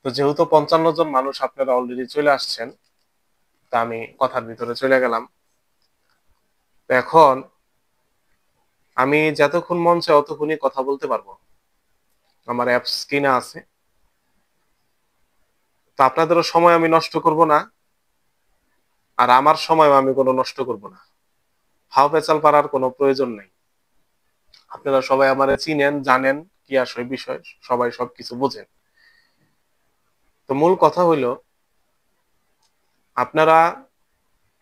তো যেহেতু 55 জন মানুষ আপনারা অলরেডি চলে আসছেন, তা আমি কথার ভিতরে চলে গেলাম। তো এখন আমি যতক্ষণ মন চায় অতক্ষণই কথা বলতে পারবো, আমার অ্যাপস কিনা আছে। তো আপনাদেরও সময় আমি নষ্ট করব না, আর আমার সময় আমি কোনো নষ্ট করব না। হাও পেঁচাল পারার কোনো প্রয়োজন নেই। আপনারা সবাই আমারে চিনেন, জানেন কি আসলে বিষয়, সবাই সবকিছু বোঝেন। তো মূল কথা হইল, আপনারা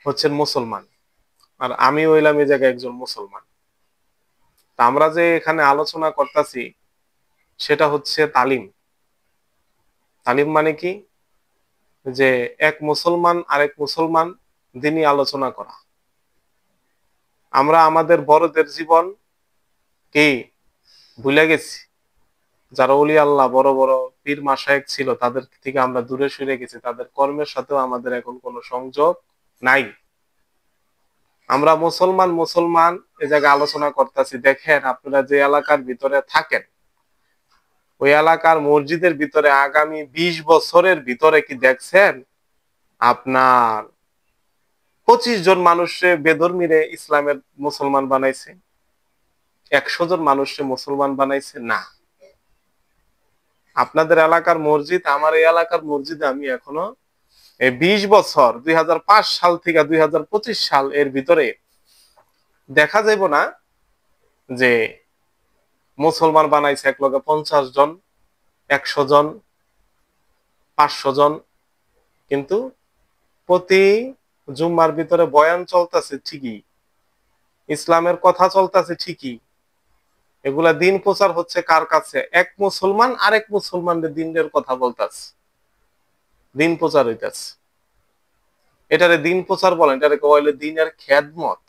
হচ্ছেন মুসলমান, আর আমি হইলাম এই জায়গায় একজন মুসলমান। তা আমরা যে এখানে আলোচনা করতেছি সেটা হচ্ছে তালিম। তালিম মানে কি? যে এক মুসলমান আরেক মুসলমান দিনই আলোচনা করা। আমরা আমাদের বড়দের জীবন কি ভুলে গেছি? যারা ওলি আল্লাহ, বড় বড় পীর মাশায়েখ ছিল, তাদের থেকে আমরা দূরে সরে গেছি। তাদের কর্মের সাথেও আমাদের এখন কোনো সংযোগ নাই। আমরা মুসলমান মুসলমান এ জায়গায় আলোচনা করতেছি। দেখেন, আপনারা যে এলাকার ভিতরে থাকেন, ওই এলাকার মসজিদের ভিতরে আগামী 20 বছরের ভিতরে কি দেখছেন আপনার 25 জন মানুষে বেধর্মীরে ইসলামের মুসলমান বানাইছে? 100 জন মানুষে মুসলমান বানাইছে না। আপনাদের এলাকার মসজিদ, আমার এই এলাকার মসজিদে আমি এখনো এই 20 বছর 2005 সাল থেকে 2025 সাল এর ভিতরে দেখা যাইব না যে মুসলমান বানাইছে এক লগে 50 জন, 100 জন, 500 জন। কিন্তু প্রতি জুম্মার ভিতরে বয়ান চলতেছে ঠিকই, ইসলামের কথা চলতেছে ঠিকই। এগুলা দিন প্রচার হচ্ছে কার কাছে? এক মুসলমান আরেক মুসলমানদের দিনের কথা বলতেছে, দিন প্রচার হইতেছে। এটারে দিন প্রচার বলেন, এটারে কইলে দিনের খেদমত।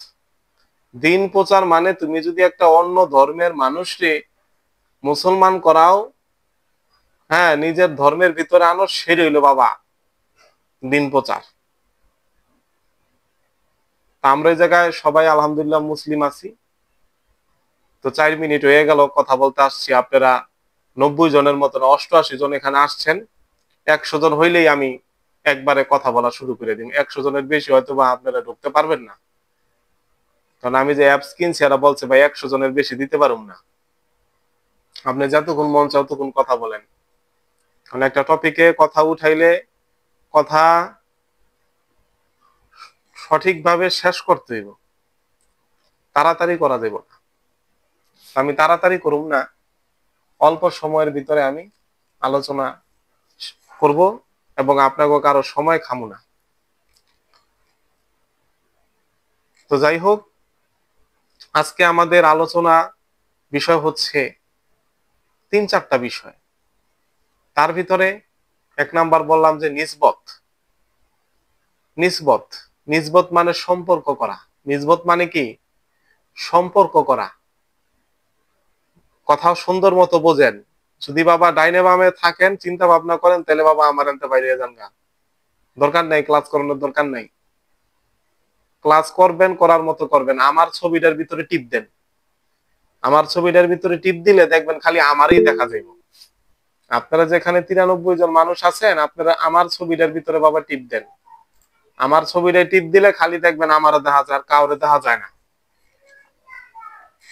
দিন প্রচার মানে তুমি যদি একটা অন্য ধর্মের মানুষকে মুসলমান করাও, হ্যাঁ, নিজের ধর্মের ভিতরে আনো, সেটা হইলো বাবা দিন প্রচার। আমরা এই জায়গায় সবাই আলহামদুলিল্লাহ মুসলিম আছি। তো 4 মিনিট হয়ে গেল কথা বলতে আসছি, আপনারা 90 জনের মতন 88 জন এখানে আসছেন। 100 জন হইলেই আমি একবারে কথা বলা শুরু করে দিন। 100 জনের বেশি হয়তো বা আপনারা ঢুকতে পারবেন না, কারণ আমি যে অ্যাপস কিনছি এরা বলছে ভাই 100 জনের বেশি দিতে পারুম না। আপনি যতক্ষণ মন চাও ততক্ষণ কথা বলেন। কারণ একটা টপিকে কথা উঠাইলে কথা সঠিকভাবে শেষ করতে হইব, তাড়াতাড়ি করা যাবে না। আমি তাড়াতাড়ি করুম না, অল্প সময়ের ভিতরে আমি আলোচনা করব এবং আপনাকে কারো সময় খামু না। তো যাই হোক, আজকে আমাদের আলোচনা বিষয় হচ্ছে 3-4টা বিষয়। তার ভিতরে 1 নাম্বার বললাম যে নিসবত। নিসবত, নিসবত মানে সম্পর্ক করা। নিসবত মানে কি? সম্পর্ক করা। কথাও সুন্দর মতো বোঝেন। যদি বাবা ডাইনে বামে থাকেন, চিন্তা ভাবনা করেন, তাহলে বাবা আমার আনতে বাইরে যান গা, দরকার নাই ক্লাস করানোর দরকার নাই। ক্লাস করবেন, করার মতো করবেন। আমার ছবিটার ভিতরে টিপ দেন, আমার ছবিটার ভিতরে টিপ দিলে দেখবেন খালি আমারই দেখা যাইব। আপনারা যেখানে 93 জন মানুষ আছেন, আপনারা আমার ছবিটার ভিতরে বাবা টিপ দেন। আমার ছবিটায় টিপ দিলে খালি দেখবেন আমারও দেখা যায়, আর কাউরে দেখা যায় না।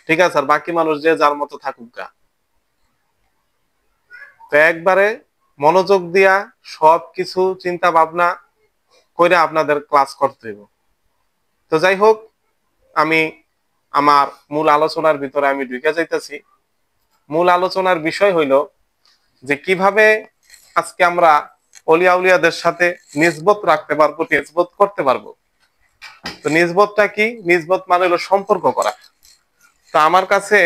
ঠিক আছে? আর বাকি মানুষ যে যার মতো থাকুক গা। তো একবারে মনোযোগ দিয়া সবকিছু চিন্তা ভাবনা করে আপনাদের ক্লাস করতে হইব। তো যাই হোক, আমি আমার মূল আলোচনার ভিতরে আমি ঢুকে যাইতেছি। মূল আলোচনার বিষয় হইল যে কিভাবে আজকে আমরা অলিয়া উলিয়াদের সাথে নিসবত রাখতে পারবো, নিসবত করতে পারবো। তো নিসবতটা কি? নিসবত মানে হলো সম্পর্ক করা। তো আমার কাছে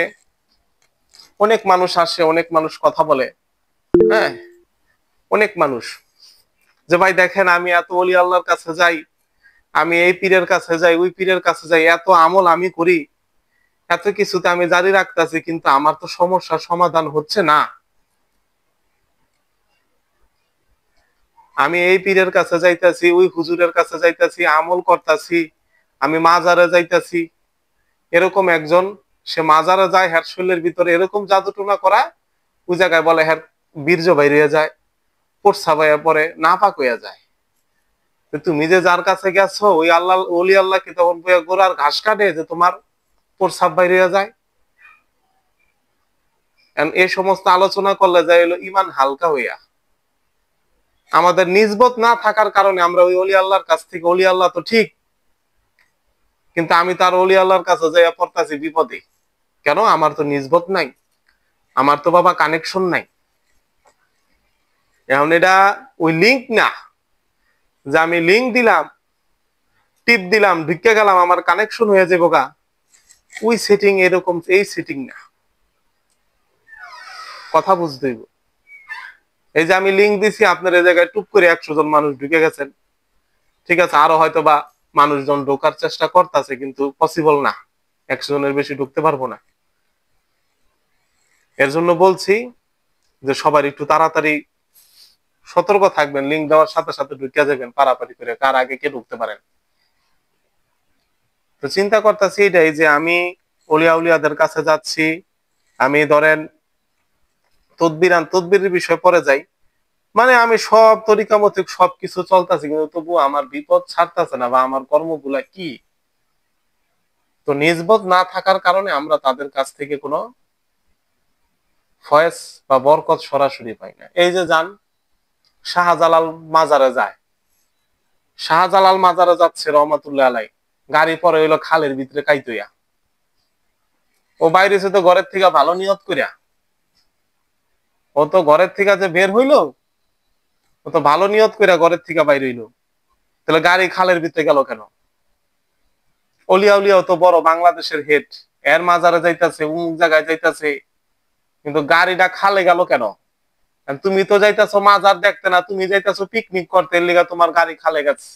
অনেক মানুষ আসে, অনেক মানুষ কথা বলে, হ্যাঁ, অনেক মানুষ, যে ভাই দেখেন আমি এত অলি আল্লাহর কাছে যাই, আমি এই পীরের কাছে যাই, ওই পীরের কাছে যাই, এত আমল আমি করি, এত কিছুতে আমি জারি রাখতেছি, কিন্তু আমার তো সমস্যার সমাধান হচ্ছে না। আমি এই পীরের কাছে যাইতাছি, ওই হুজুরের কাছে যাইতাছি, আমল করতাছি, আমি মাজারে যাইতাছি। এরকম একজন, সে মাজারে যায়, হের শরীরের ভিতরে এরকম জাদু টোনা করা, ওই জায়গায় বলে হের বীর্য বাইরে যায়। পোটসাবাইয়া পরে নাপাক হইয়া যায়। তুমি যে যার কাছে গেছো ওই আল্লাহ ওলি আল্লাহ কি তখন গোড়ার ঘাস কাটে যে তোমার প্রস্রাব বাইরে যায়? এই সমস্ত আলোচনা করলে যাই হলো ইমান হালকা হইয়া। আমাদের নিজবত না থাকার কারণে আমরা ওই অলি আল্লাহর কাছ থেকে, অলি আল্লাহ তো ঠিক, কিন্তু আমি তার অলি আল্লাহর কাছে যাইয়া পড়তাছি বিপদে। কেন? আমার তো নিজবত নাই, আমার তো বাবা কানেকশন নাই। এখন এটা ওই লিঙ্ক না যে আমি লিঙ্ক দিলাম, টিপ দিলাম, ঢুকে গেলাম, আমার কানেকশন হয়ে যাবো গা। ওই সেটিং এরকম, এই সেটিং না। কথা বুঝতে হইব। এই যে আমি লিঙ্ক দিছি, আপনার এই জায়গায় টুপ করে 100 জন মানুষ ঢুকে গেছেন, ঠিক আছে, আরো হয়তো বা মানুষজন ঢোকার চেষ্টা করতেছে, কিন্তু পসিবল না, 100 জনের বেশি ঢুকতে পারবো না। এর জন্য বলছি যে সবার একটু তাড়াতাড়ি সতর্ক থাকবেন, লিঙ্ক দেওয়ার সাথে সাথে ঢুকে যাবেন পারাপারি করে, কার আগে কে ঢুকতে পারেন। তো চিন্তা করতেছি এটাই যে আমি অলিয়া উলিয়াদের কাছে যাচ্ছি, আমি ধরেন তদবিরের বিষয়ে পরে যাই, মানে আমি সব তরিকা মতে সবকিছু চলতেছি, কিন্তু তবু আমার বিপদ ছাড়তেছে না, বা আমার কর্মগুলা কি। তো নিজবত না থাকার কারণে আমরা তাদের কাছ থেকে কোনো ফয়েজ বা বরকত সরাসরি পাই না। এই যে যান শাহজালাল মাজারে যায়, শাহজালাল মাজারে যাচ্ছে রহমাতুল্লাহ আলাই, গাড়ি পরে হইলো খালের ভিতরে কাইতইয়া। ও বাইরে তো ঘরের থেকে ভালো নিয়ত করিয়া, ও তো ঘরের থেকে যে বের হইলো, ও তো ভালো নিয়ত করিয়া ঘরের থেকে বাইর হইলো, তাহলে গাড়ি খালের ভিতরে গেল কেন? অলিয়া উলিয়াও তো বড় বাংলাদেশের হেড, এর মাজারে যাইতাছে, অমুক জায়গায় যাইতাছে, কিন্তু গাড়িটা খালে গেল কেন? তুমি তো যাইতাছো মাজার দেখতে না, তুমি যাইতাছো পিকনিক করতে, এর লিগা তোমার গাড়ি খালে গেছে।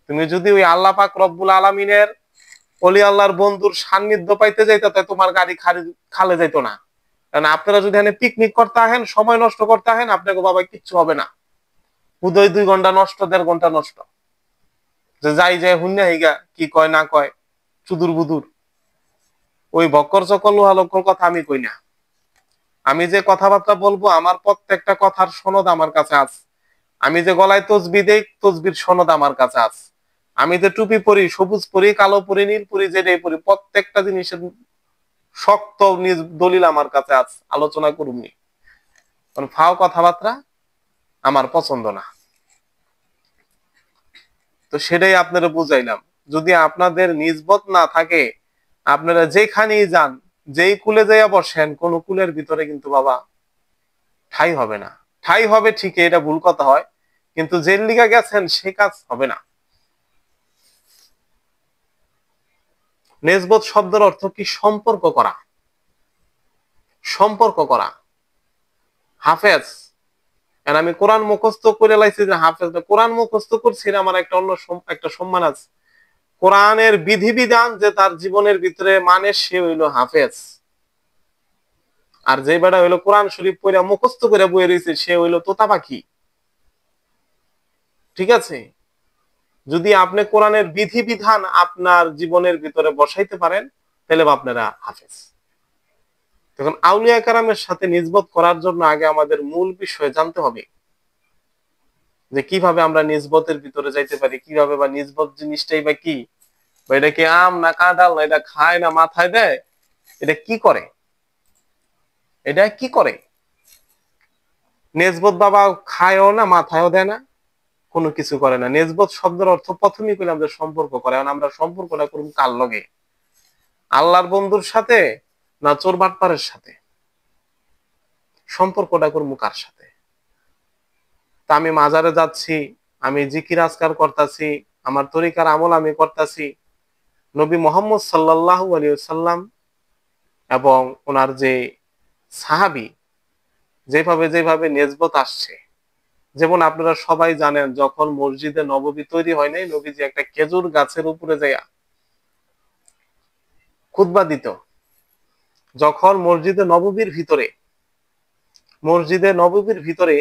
তুমি যদি ওই আল্লাহ পাক রব্বুল আলামিনের অলি আল্লাহর বন্ধুর সান্নিধ্য পাইতে যাইতো, তাই তোমার গাড়ি খালে যাইতো না। কারণ আপনারা যদি এখানে পিকনিক করতে আহেন, সময় নষ্ট করতে আহেন, আপনাকে বাবা কিচ্ছু হবে না। উদয় 2 ঘন্টা নষ্ট, 1.5 ঘন্টা নষ্ট, যে যাই যায় হুন্যা হিগা কি কয় না কয়, চুদুর বুদুর। ওই বক্কর চকল লোহালকর কথা আমি কই না। আমি যে কথাবার্তা বলবো, আমার প্রত্যেকটা কথার সনদ আমার কাছে আছে। আমি যে গলায় তসবি দেই, তসবির সনদ আমার কাছে আছে। আমি যে টুপি পরি, সবুজ পরি, কালো পরি, নীল পরি, যেটাই পরি, প্রত্যেকটা জিনিসের শক্ত নিজ দলিল আমার কাছে আছে, আলোচনা করুননি। কারণ ফাও কথাবার্তা আমার পছন্দ না। তো সেটাই আপনারা বুঝাইলাম। যদি আপনাদের নিজবত না থাকে, আপনারা যেখানেই যান, যেই কুলে যাইয়া বসেন, কোন কুলের ভিতরে কিন্তু বাবা ঠাই হবে না। ঠাই হবে ঠিকই, এটা ভুল কথা হয়, কিন্তু যে লিগা গেছেন সে কাজ হবে না। নিজবত শব্দের অর্থ কি? সম্পর্ক করা, সম্পর্ক করা। হাফেজ, আর আমি কোরআন মুখস্থ করে লাইছি যে হাফেজ, কোরআন মুখস্থ করছি, আমার একটা অন্য একটা সম্মান আছে। কোরআনের বিধিবিধান যে তার জীবনের ভিতরে মানে, সে হইলো হাফেজ। আর যে বেটা হইলো কোরআন শরীফ পড়া মুখস্থ করে বয়ে রয়েছে, সে হইলো তোতা পাখি। ঠিক আছে? যদি আপনি কোরআনের বিধিবিধান আপনার জীবনের ভিতরে বসাইতে পারেন, তাহলে আপনারা হাফেজ। তখন আউলিয়া কারামের সাথে নিজবত করার জন্য আগে আমাদের মূল বিষয় জানতে হবে, যে কিভাবে আমরা নিজবতের ভিতরে যাইতে পারি, কিভাবে, বা নিজবত জিনিসটাই বা কি, বা এটা কি আম না কাঁঠাল, না এটা খায় না মাথায় দেয়, এটা কি করে, এটা কি করে? নিজবত বাবা খায়ও না, মাথায়ও দেয় না, কোনো কিছু করে না। নিজবত শব্দের অর্থ প্রথমেই কইলাম যে সম্পর্ক করে। এখন আমরা সম্পর্কটা করব কার লগে? আল্লাহর বন্ধুর সাথে না চোর বাটপারের সাথে? সম্পর্কটা করব কার সাথে? তা আমি মাজারে যাচ্ছি, আমি জিকির আজকার করতেছি, আমার তরিকার আমল আমি করতেছি, নবী মুহাম্মদ সাল্লাল্লাহু আলাইহি ওয়াসাল্লাম এবং ওনার যে সাহাবী যেভাবে যেভাবে নিজবত আসছে, যেমন আপনারা সবাই জানেন, যখন মসজিদে নববী তৈরি হয় নাই, নবীজি একটা খেজুর গাছের উপরে যাইয়া খুতবা দিত। যখন মসজিদে নববীর ভিতরে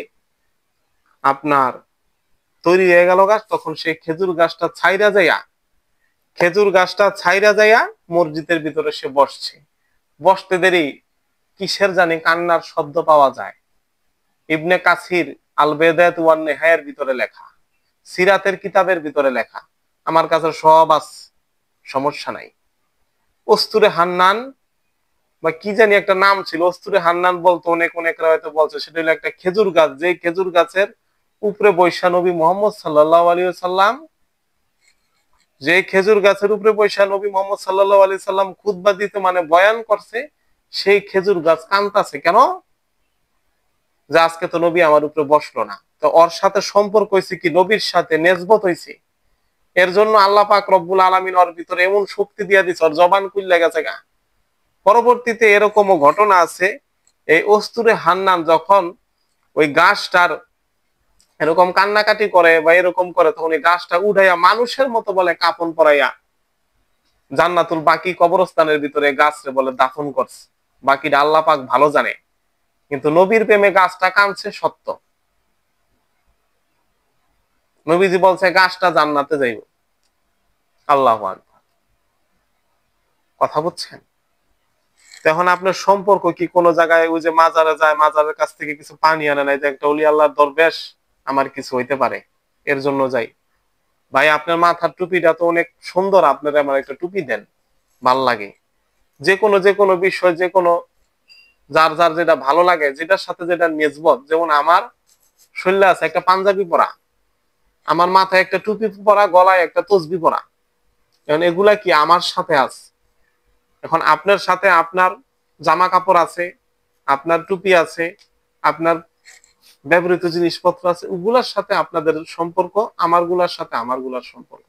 আপনার তৈরি হয়ে গেল গাছ, তখন সেই খেজুর গাছটা ছাইরা যাইয়া মসজিদের ভিতরে সে বসছে। বসতে দেরি কিসের জানি কান্নার শব্দ পাওয়া যায়। ইবনে কাসির আল বেদায়াত ওয়ান নেহায়ের ভিতরে লেখা, সিরাতের কিতাবের ভিতরে লেখা, আমার কাছে সব আছে, সমস্যা নাই। অস্তুরে হান্নান বা কি জানি একটা নাম ছিল, অস্তুরে হান্নান বলতো, অনেক হয়তো বলছে, সেটা হলো একটা খেজুর গাছ, যে খেজুর গাছের উপরে বৈশা নবী মোহাম্মদ সাল্লাল্লাহু আলাইহি সাল্লাম, যে খেজুর গাছের উপরে বৈশা নবী মোহাম্মদ সাল্লাল্লাহু আলাইহি সাল্লাম খুতবা দিতে মানে বয়ান করছে, সেই খেজুর গাছ কাঁদতাছে কেন, যে আজকে তো নবী আমার উপরে বসলো না। তো ওর সাথে সম্পর্ক হয়েছে কি, নবীর সাথে নেসবত হয়েছে, এর জন্য আল্লাহ পাক রব্বুল আলামিন ওর ভিতরে এমন শক্তি দিয়ে দিচ্ছে, ওর জবান খুললে গেছে গা। পরবর্তীতে এরকমও ঘটনা আছে, এই অস্তুরে হান্নান যখন ওই গাছটার এরকম কান্নাকাটি করে বা এরকম করে, তখন এই গাছটা উঠাইয়া মানুষের মতো বলে কাফন পরাইয়া জান্নাতুল বাকি কবরস্থানের ভিতরে গাছরে বলে দাফন করছে। বাকিটা আল্লাহ পাক ভালো জানে, কিন্তু নবীর প্রেমে গাছটা কাঁদছে সত্য। নবীজি বলছে গাছটা জান্নাতে যাইব। আল্লাহু আকবার। কথা বুঝছেন? তখন আপনার সম্পর্ক কি কোনো জায়গায় ওই যে মাজারে যায়, মাজারের কাছ থেকে কিছু পানি আনে নাই, যে একটা ওলি আল্লাহর দরবেশ, আমার কিছু হইতে পারে এর জন্য যাই। ভাই আপনার মাথার টুপিটা তো অনেক সুন্দর, আপনার আমার একটা টুপি দেন, ভাল লাগে। যে কোনো বিষয়, যে কোনো যার যার যেটা ভালো লাগে, যেটার সাথে যেটা নিসবত, যেমন আমার শরীরে আছে একটা পাঞ্জাবি পরা, আমার মাথায় একটা টুপি পরা, গলায় একটা তসবি পরা, এখন এগুলা কি আমার সাথে আছে। এখন আপনার সাথে আপনার জামা কাপড় আছে, আপনার টুপি আছে, আপনার ব্যবহৃত জিনিসপত্র আছে, ওগুলার সাথে আপনাদের সম্পর্ক, আমার গুলার সাথে আমার গুলার সম্পর্ক।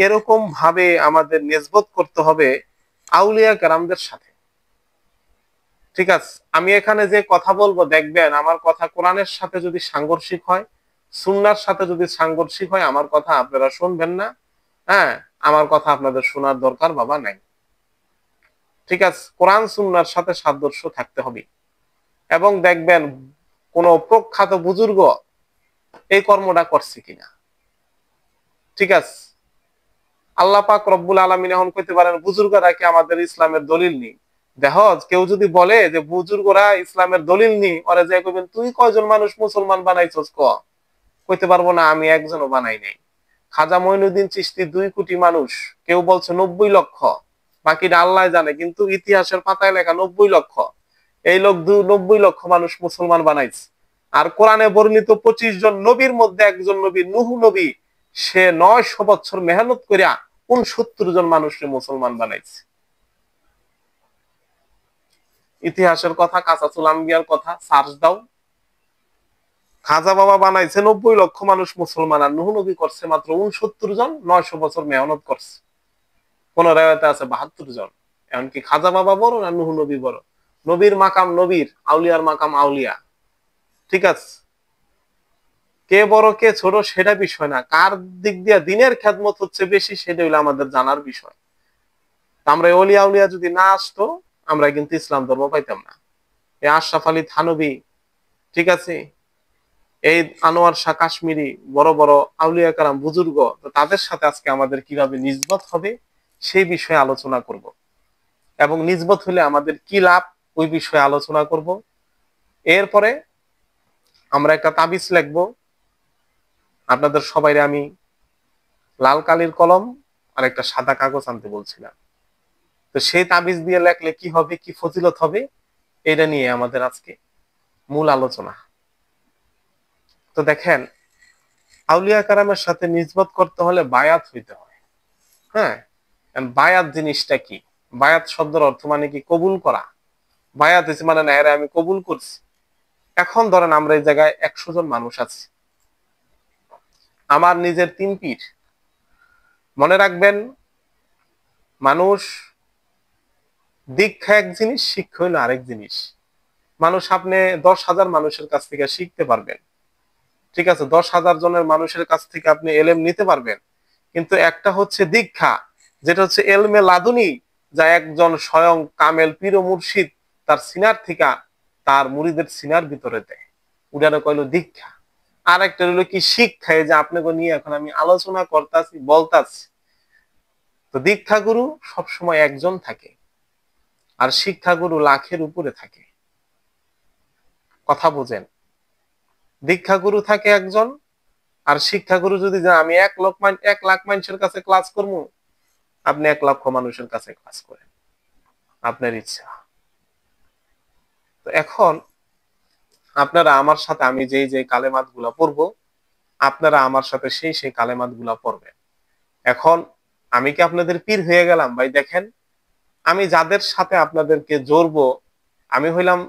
এরকম ভাবে আমাদের নিসবত করতে হবে আউলিয়া কেরামদের সাথে। ঠিক আছে, আমি এখানে যে কথা বলবো, দেখবেন আমার কথা কোরআনের সাথে যদি সাংঘর্ষিক হয়, সুন্নাহর সাথে যদি সাংঘর্ষিক হয়, আমার কথা আপনারা শুনবেন না। হ্যাঁ, আমার কথা আপনাদের শোনার দরকার বাবা নাই। ঠিক আছে, কোরআন সুন্নাহর সাথে সাদৃশ্য থাকতে হবে। এবং দেখবেন কোন প্রখ্যাত বুজুর্গ এই কর্মটা করছে কিনা। ঠিক আছে, আল্লাহ পাক রব্বুল আলামিন এখন কইতে পারেন বুজুর্গরা কি আমাদের ইসলামের দলিল নেই। দেখো, কেউ যদি বলে যে বুজুর্গরা ইসলামের দলিল নেই, ওরা যে কইবেন তুই কয়জন মানুষ মুসলমান বানাইছস, কইতে পারবো না আমি একজনও বানাই নাই। খাজা মঈনুদ্দিন চিশতি 2 কোটি মানুষ, কেউ বলছে 90 লক্ষ, বাকিটা আল্লাহ জানে, কিন্তু ইতিহাসের পাতায় লেখা 90 লক্ষ। এই লোক 90 লক্ষ মানুষ মুসলমান বানাইছে। আর কোরআনে বর্ণিত 25 জন নবীর মধ্যে একজন নবী নূহ নবী, সে 900 বছর মেহনত করিয়া 69 জন মানুষকে মুসলমান বানাইছে। ইতিহাসের কথা, কাসাসুল আম্বিয়ার কথা সার্চ দাও, খাজা বাবা বানাইছে 90 লক্ষ মানুষ মুসলমান, আর নূহ নবী করছে মাত্র 69 জন, 900 বছর মেহনত করছে। কোন রায়তে আছে 72 জন। এমনকি খাজা বাবা বড় না নূহ নবী বড়? নবীর মাকাম নবীর, আউলিয়ার মাকাম আউলিয়া। ঠিক আছে, কে বড় কে ছোট সেটা বিষয় না, কার দিক দিয়ে দিনের খেদমত হচ্ছে বেশি, সেটা হলো আমাদের জানার বিষয়। আমরা অলিয়া উলিয়া যদি না আসতো, আমরা কিন্তু ইসলাম ধর্ম পাইতাম না। এই আশরাফ আলী থানবী, ঠিক আছে, এই আনোয়ার শাহ কাশ্মীরি, বড় বড় আউলিয়া কারাম বুজুর্গ, তো তাদের সাথে আজকে আমাদের কিভাবে নিসবত হবে সেই বিষয়ে আলোচনা করব। এবং নিসবত হলে আমাদের কি লাভ, ওই বিষয়ে আলোচনা করব। এরপরে আমরা একটা তাবিজ লিখবো। আপনাদের সবাই আমি লাল কালির কলম আর একটা সাদা কাগজ আনতে বলছিলাম। তো সেই তাবিজ দিয়ে লেখলে কি হবে, কি ফজিলত হবে, এটা নিয়ে আমাদের আজকে মূল আলোচনা। তো দেখেন, আউলিয়া কারামের সাথে নিসবত করতে হলে বায়াত হইতে হয়। হ্যাঁ, বায়াত জিনিসটা কি? বায়াত শব্দের অর্থ মানে কি? কবুল করা। বায়াত হচ্ছে মানে না আমি কবুল করছি। এখন ধরেন আমরা এই জায়গায় 100 জন মানুষ আছি, আমার নিজের 3 পীর। মনে রাখবেন, মানুষ দীক্ষা এক জিনিস, শিক্ষা হইলো আরেক জিনিস। মানুষ আপনি 10,000 মানুষের কাছ থেকে শিখতে পারবেন, ঠিক আছে, 10,000 জনের মানুষের কাছ থেকে আপনি এলেম নিতে পারবেন, কিন্তু একটা হচ্ছে দীক্ষা, যেটা হচ্ছে এলমে লাদুনি, যা একজন স্বয়ং কামেল পীর ও মুর্শিদ তার সিনার থেকে তার মুরিদের সিনার ভিতরে দেয়, ওটারে কইলো দীক্ষা। আর একটা হলো কি শিক্ষা, এই যে আপনাকে নিয়ে এখন আমি আলোচনা করতেছি, বলতাছি। তো দীক্ষা গুরু সবসময় একজন থাকে, আর শিক্ষা গুরু লাখের উপরে থাকে। কথা বুঝেন? দীক্ষাগুরু থাকে একজন, আর শিক্ষাগুরু যদি আমি 1 লাখ মানুষের কাছে ক্লাস করবো, আপনি 1 লক্ষ মানুষের কাছে ক্লাস করেন, আপনার ইচ্ছা। তো এখন আপনারা আমার সাথে, আমি যেই যে কালেমাত গুলা পড়বো, আপনারা আমার সাথে সেই কালেমাত গুলা পড়বেন। এখন আমি কি আপনাদের পীর হয়ে গেলাম? ভাই দেখেন, আমি যাদের সাথে আপনাদেরকে জড়বো, আমি হইলাম,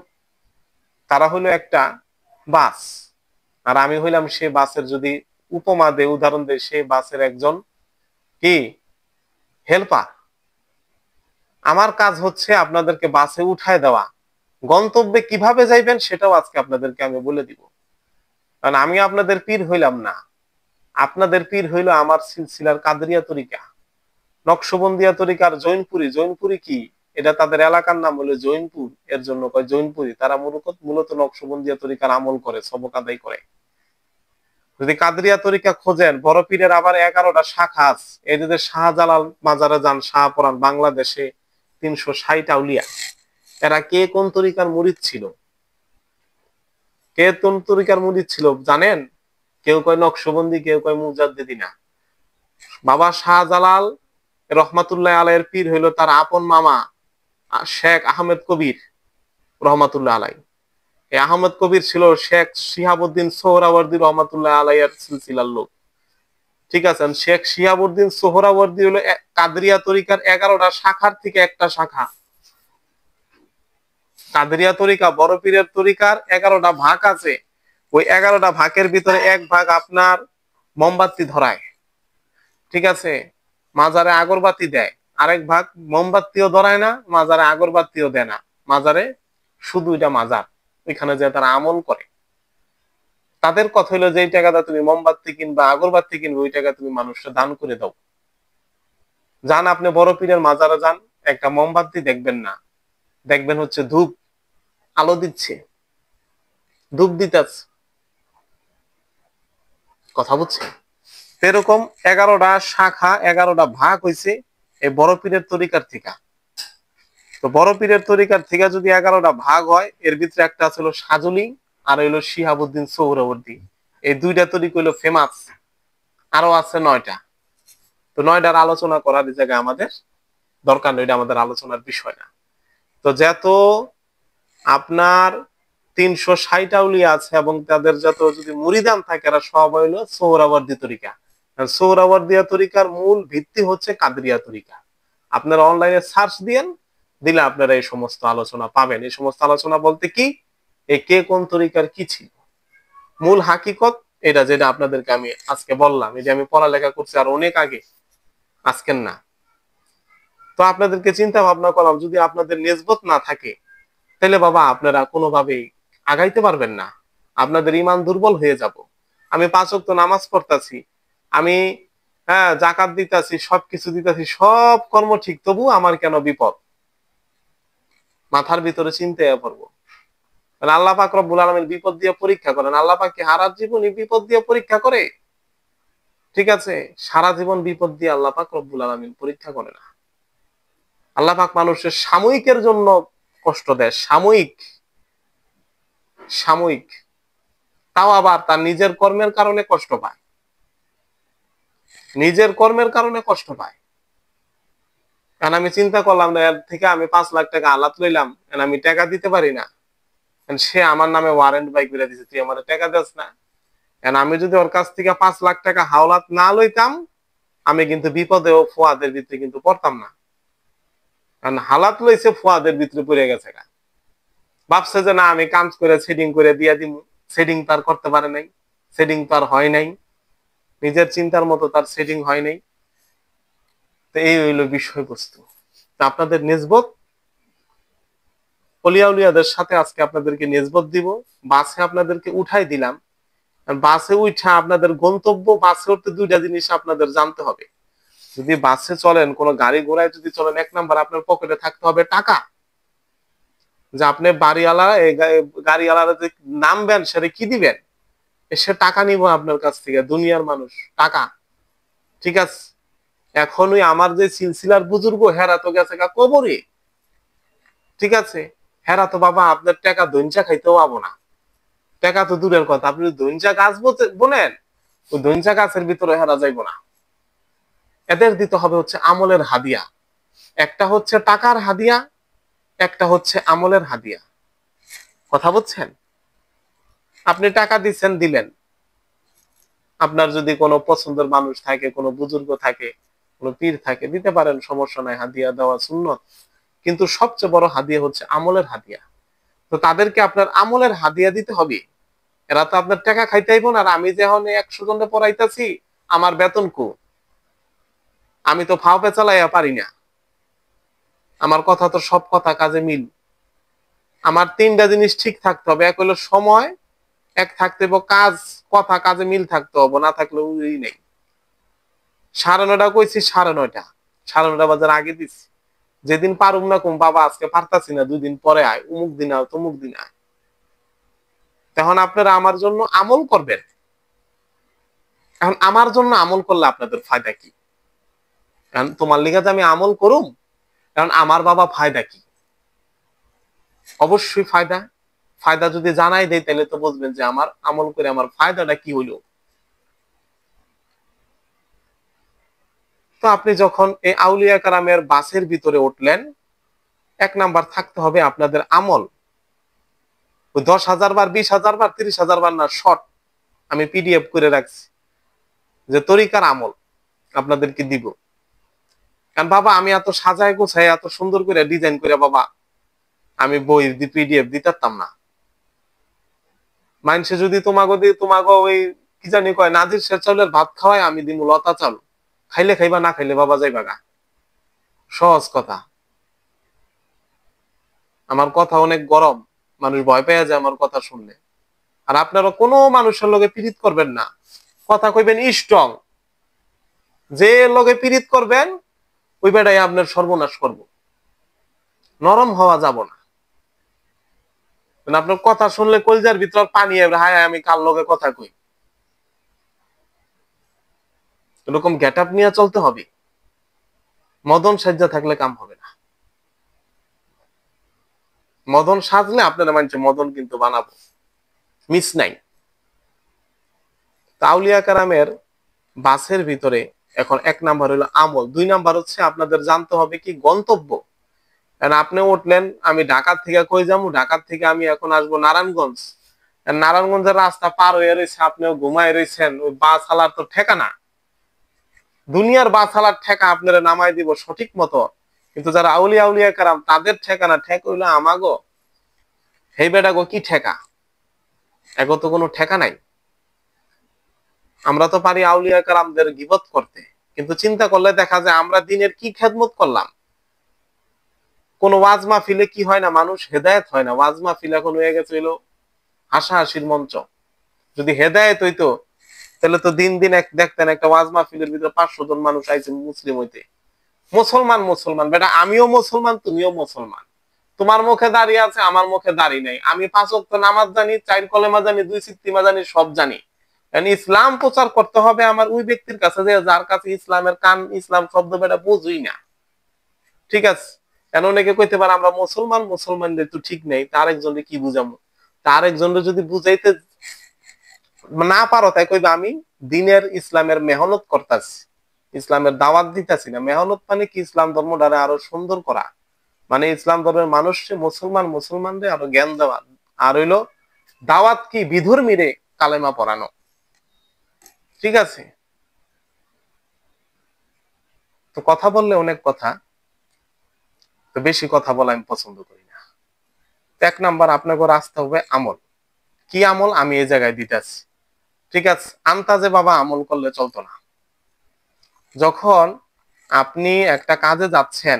তারা হইলো একটা বাস, আর আমি হইলাম সে বাসের, যদি উপমা দে, উদাহরণ দে, সে বাসের একজন কি হেল্পার। আমার কাজ হচ্ছে আপনাদেরকে বাসে উঠায় দেওয়া, গন্তব্যে কিভাবে যাইবেন সেটাও আজকে আপনাদেরকে আমি বলে দিব। কারণ আমি আপনাদের পীর হইলাম না, আপনাদের পীর হইলো আমার সিলসিলার কাদরিয়া তরিকা, নকশবন্দিয়া তরিকার জৈনপুরি। জৈনপুরি কি? এটা তাদের এলাকার নাম হলো জৈনপুর, এর জন্য কয় জৈনপুরি। তারা মূলত নকশবন্দিয়া তরিকার আমল করে, সবক আদায় করে। যদি কাদরিয়া তরিকা খোঁজেন, বড় পীরের আবার 11টা শাখা আছে। এই যে শাহজালাল মাজারে যান, শাহপরান, বাংলাদেশে 360 আউলিয়া। এরা কে কোন তরিকার মুরিদ ছিল? কে কোন তরিকার মুরিদ ছিল জানেন? কেউ কয় নকশবন্দি, কেউ কয় মুজাদ্দিদিনা। বাবা শাহজালাল রহমাতুল্লাহ আলাইয়ের পীর হইল তার আপন মামা শেখ আহমেদ কবির রহমাতুল্লাহ আলাই। এই আহমেদ কবির ছিল শেখ শিহাবুদ্দিন সোহরাওয়ার্দী রহমাতুল্লাহ আলাইয়ের সিলসিলার লোক। ঠিক আছে? শেখ শিহাবুদ্দিন সোহরাওয়ার্দী হলো কাদরিয়া তরিকার 11টা শাখার থেকে একটা শাখা। কাদরিয়া তরিকা বড় পীরের তরিকার 11টা ভাগ আছে। ওই 11টা ভাগের ভিতরে এক ভাগ আপনার মোমবাতি ধরায়, ঠিক আছে, মাজারে আগরবাতি দেয়। আরেক ভাগ মোমবাতিও ধরায় না, মাজারে আগরবাতিও দেয় না, মাজারে শুধু এটা মাজার, ওইখানে যে তারা আমল করে। তাদের কথা হলো যে এই টাকাটা তুমি মোমবাতি কিনবা, আগরবাতি কিনবে, ওই টাকা তুমি মানুষকে দান করে দাও। যান আপনি বড় পীরের মাজারে যান, একটা মোমবাতি দেখবেন না, দেখবেন হচ্ছে ধূপ আলো দিচ্ছে, ধূপ দিতেছে। কথা বুঝছেন? এরকম 11টা শাখা, 11টা ভাগ হয়েছে এই বড় পীরের তরিকার থেকে। তো বড় পীরের তরিকার থেকে যদি 11টা ভাগ হয়, এর ভিতরে একটা ছিল সাজুলি, আর হইলো শিহাবুদ্দিন সোহরাওয়ার্দী। এই দুইটা তরিকা হইলো ফেমাস। আরো আছে 9টা। তো 9টার আলোচনা করার জায়গায় আমাদের দরকার নেই, এটা আমাদের আলোচনার বিষয় না। তো যত আপনার 360 আউলিয়া আছে এবং তাদের যত যদি মুরিদান থাকে, এরা সব হইলো সোহরাওয়ার্দী তরিকা। সোহরাওয়ার্দিয়া তরিকার মূল ভিত্তি হচ্ছে কাদরিয়া তরিকা। আপনারা অনলাইনে সার্চ দিয়েন, দিলে আপনারা এই সমস্ত আলোচনা পাবেন। এই সমস্ত আলোচনা বলতে কি, এই কে কোন তরিকার কি ছিল, মূল হাকিকত এটা, যেটা আপনাদেরকে আমি আজকে বললাম। এই যে আমি পড়ালেখা করছি আর অনেক আগে, আজকের না। তো আপনাদেরকে চিন্তা ভাবনা করলাম, যদি আপনাদের নিসবত না থাকে, তাহলে বাবা আপনারা কোনোভাবেই আগাইতে পারবেন না, আপনাদের ঈমান দুর্বল হয়ে যাব। আমি 5 ওয়াক্ত নামাজ পড়তাছি, আমি যাকাত দিতাছি, সবকিছু দিতাছি, সব কর্ম ঠিক, তবু আমার কেন বিপদ? মাথার ভিতরে চিন্তায় পড়বো। আল্লাহ পাক রব্বুল আলামিন বিপদ দিয়ে পরীক্ষা করেন। আল্লাহ পাক কি হারার জীবনই বিপদ দিয়ে পরীক্ষা করে? ঠিক আছে, সারা জীবন বিপদ দিয়ে আল্লাহ পাক রব্বুল আলামিন পরীক্ষা করে না। আল্লাহ পাক মানুষের সাময়িকের জন্য কষ্ট দেয়, সাময়িক সাময়িক, তাও আবার তার নিজের কর্মের কারণে কষ্ট পায়, নিজের কর্মের কারণে কষ্ট পায়। কারণ আমি চিন্তা করলাম, এর থেকে আমি 5 লাখ টাকা আলাত লইলাম, আমি টাকা দিতে পারি না, সে আমার নামে ওয়ারেন্ট বাই করে দিছে, তুই আমার টাকা দিস না। আমি যদি ওর কাছ থেকে 5 লাখ টাকা হাওলাত না লইতাম, আমি কিন্তু বিপদে ও ফুয়াদের ভিতরে কিন্তু পড়তাম না। কারণ হালাত লইছে, ফুয়াদের ভিতরে পড়ে গেছে। ভাবছে যে না, আমি কাজ করে সেটিং করে দিয়ে দিব, সেটিং তার করতে পারে নাই, সেটিং তার হয় নাই, নিজের চিন্তার মতো তার সেটিং হয় নাই। তো এই হইল বিষয়বস্তু। আপনাদের নিসবত অলিয়া উলিয়াদের সাথে আজকে আপনাদেরকে নিসবত দিব। বাসে আপনাদেরকে উঠাই দিলাম, বাসে উঠা আপনাদের গন্তব্য, বাসে উঠতে 2টা জিনিস আপনাদের জানতে হবে। যদি বাসে চলেন, কোন গাড়ি ঘোড়ায় যদি চলেন, 1 নাম্বার আপনার পকেটে থাকতে হবে টাকা। যে আপনি বাড়িওয়ালা, গাড়িওয়ালারা যে নামবেন, সেটা কি দিবেন? সে টাকা নিব আপনার কাছ থেকে, দুনিয়ার মানুষ টাকা। ঠিক আছে? এখনই আমার যে সিলসিলার বুজুর্গ, হেরা তো গেছে কবরে। ঠিক আছে? হেরা তো বাবা আপনার টাকা দইঞ্চা খাইতেও পাবো না, টাকা তো দূরের কথা, আপনি ধইঞ্চা গাছ বোনেন, ওই ধইঞ্চা গাছের ভিতরে হেরা যাইব না। এদের দিতে হবে হচ্ছে আমলের হাদিয়া। একটা হচ্ছে টাকার হাদিয়া, একটা হচ্ছে আমলের হাদিয়া। কথা বুঝছেন? আপনি টাকা দিচ্ছেন, দিলেন, আপনার যদি কোনো পছন্দের মানুষ থাকে, কোনো বুজুর্গ থাকে, কোনো পীর থাকে, দিতে পারেন, সমস্যা নাই, হাদিয়া দেওয়া সুন্নত। কিন্তু সবচেয়ে বড় হাদিয়া হচ্ছে আমলের হাদিয়া। তো তাদেরকে আপনার আমলের হাদিয়া দিতে হবে। এরা তো আপনার টাকা খাইতেইব না। আর আমি যখন 100 জনে পড়াইতেছি, আমার বেতন কো, আমি তো ফাও পেঁচালাইয়া পারি না। আমার কথা তো সব কথা কাজে মিল। আমার 3টা জিনিস ঠিক থাকতে হবে। এক হলো সময়, এক থাকতে হবে কাজ, কথা কাজে মিল থাকতে হবে, না থাকলে উই নেই। 9:30 কইছি, 9:30, 9:30 বাজার আগে দিছি। যেদিন পারুম না কম, বাবা আজকে পারতাছি না, 2 দিন পরে আয়, অমুক দিন আয়, তমুক দিন আয়। তখন আপনারা আমার জন্য আমল করবেন। এখন আমার জন্য আমল করলে আপনাদের ফায়দা কি? কারণ তোমার লিগে যে আমি আমল করুম, কারণ আমার বাবা ফায়দা কি? অবশ্যই ফায়দা। ফায়দা যদি জানাই দেয়, তাহলে তো বুঝবেন যে আমার আমল করে আমার ফায়দাটা কি হইলো। তো আপনি যখন এই আউলিয়া কারামের বাসের ভিতরে উঠলেন, 1 নাম্বার থাকতে হবে আপনাদের আমল। 10,000 বার, 20,000 বার, 30,000 বার না, শর্ট আমি পিডিএফ করে রাখছি যে তরিকার আমল আপনাদেরকে দিব। কারণ বাবা আমি এত সাজায় গোছায়, এত সুন্দর করে ডিজাইন করে বাবা আমি বই পিডিএফ দিতাম না। মানুষে যদি তোমাকে ওই কি জানি কয়, নাজির শের চাউলের ভাত খাওয়ায়, আমি দিমু লতা চাল, খাইলে খাইবা, না খাইলে বাবা যাইবা গা। সহজ কথা। আমার কথা অনেক গরম, মানুষ ভয় পেয়ে যায় আমার কথা শুনলে। আর আপনারা কোনো মানুষের লগে পীড়িত করবেন না, কথা কইবেন স্ট্রং। যে লগে পীড়িত করবেন, ওই বেটাই আপনার সর্বনাশ করব। নরম হওয়া যাব না। আপনার কথা শুনলে কলজার ভিতর পানি, হায় আমি কার লগে কথা কই, এরকম গেট আপ নিয়ে চলতে হবে। মদন সাজ্জা থাকলে কাম হবে না। মদন সাজলে আপনারা মানছে মদন কিন্তু বানাবো, মিস নাই। আউলিয়া কারামের বাসের ভিতরে এখন 1 নাম্বার হলো আমল, 2 নাম্বার হচ্ছে আপনাদের জানতে হবে কি গন্তব্য। আপনি উঠলেন, আমি ঢাকা থেকে কই যাবো, ঢাকা থেকে আমি এখন আসবো নারায়ণগঞ্জ। নারায়ণগঞ্জের রাস্তা পার হয়ে রয়েছে, আপনিও ঘুমায় রয়েছেন, ওই বাস আলার তো ঠেকানা, দুনিয়ার বাস আলার ঠেকা আপনারা নামাই দিব সঠিক মতো। কিন্তু যারা আউলিয়া আউলিয়া কারাম, তাদের ঠিকানা ঠেক হইলো আমাগো। হেই বেটা গো, কি ঠেকা? এগো তো কোনো ঠেকা নাই। আমরা তো পারি আউলিয়া কারামদের গীবত করতে, কিন্তু চিন্তা করলে দেখা যায় আমরা দিনের কি খেদমত করলাম। কোন ওয়াজ মাহফিলে কি হয় না, মানুষ হেদায়েত হয় না। ওয়াজ মাহফিল এখন হয়ে গেছে হইলো হাসাহাসির মঞ্চ। যদি হেদায়েত হইতো, তাহলে তো দিন দিন দেখতেন একটা ওয়াজ মাহফিলের ভিতরে 500 জন মানুষ আইছে মুসলিম হইতে। মুসলমান মুসলমান, বেটা আমিও মুসলমান, তুমিও মুসলমান। তোমার মুখে দাঁড়িয়ে আছে, আমার মুখে দাঁড়িয়ে নাই। আমি 5 ওয়াক্ত নামাজ জানি, 4 কলেমা জানি, 2 সিত্তিমা জানি, সব জানি। ইসলাম প্রচার করতে হবে আমার ওই ব্যক্তির কাছে, যে যার কাছে ইসলামের কান, ইসলাম শব্দ বেটা বুঝুই না। ঠিক আছে? কেন অনেকে কইতে পারে আমরা মুসলমান, মুসলমানদের তো ঠিক নেই, তার একজনকে কি বুঝাবো? তার একজনকে যদি বুঝাইতে না পারো, তাই কইবা আমি দিনের ইসলামের মেহনত করতেছি, ইসলামের দাওয়াত দিতেছি না। মেহনত মানে কি? ইসলাম ধর্মটারে আরো সুন্দর করা, মানে ইসলাম ধর্মের মানুষকে, মুসলমানদের আরো জ্ঞান দেওয়া। আর হইলো দাওয়াত কি? বিধর্মীরে কালেমা পড়ানো। ঠিক আছে? তো কথা বললে অনেক কথা, তো বেশি কথা বলা আমি পছন্দ করি না। 1 নাম্বার আপনাকে রাস্তা হবে আমল। কি আমল আমি এই জায়গায় দিতেছি। ঠিক আছে? আন্তাজে বাবা আমল করলে চলতো না। যখন আপনি একটা কাজে যাচ্ছেন,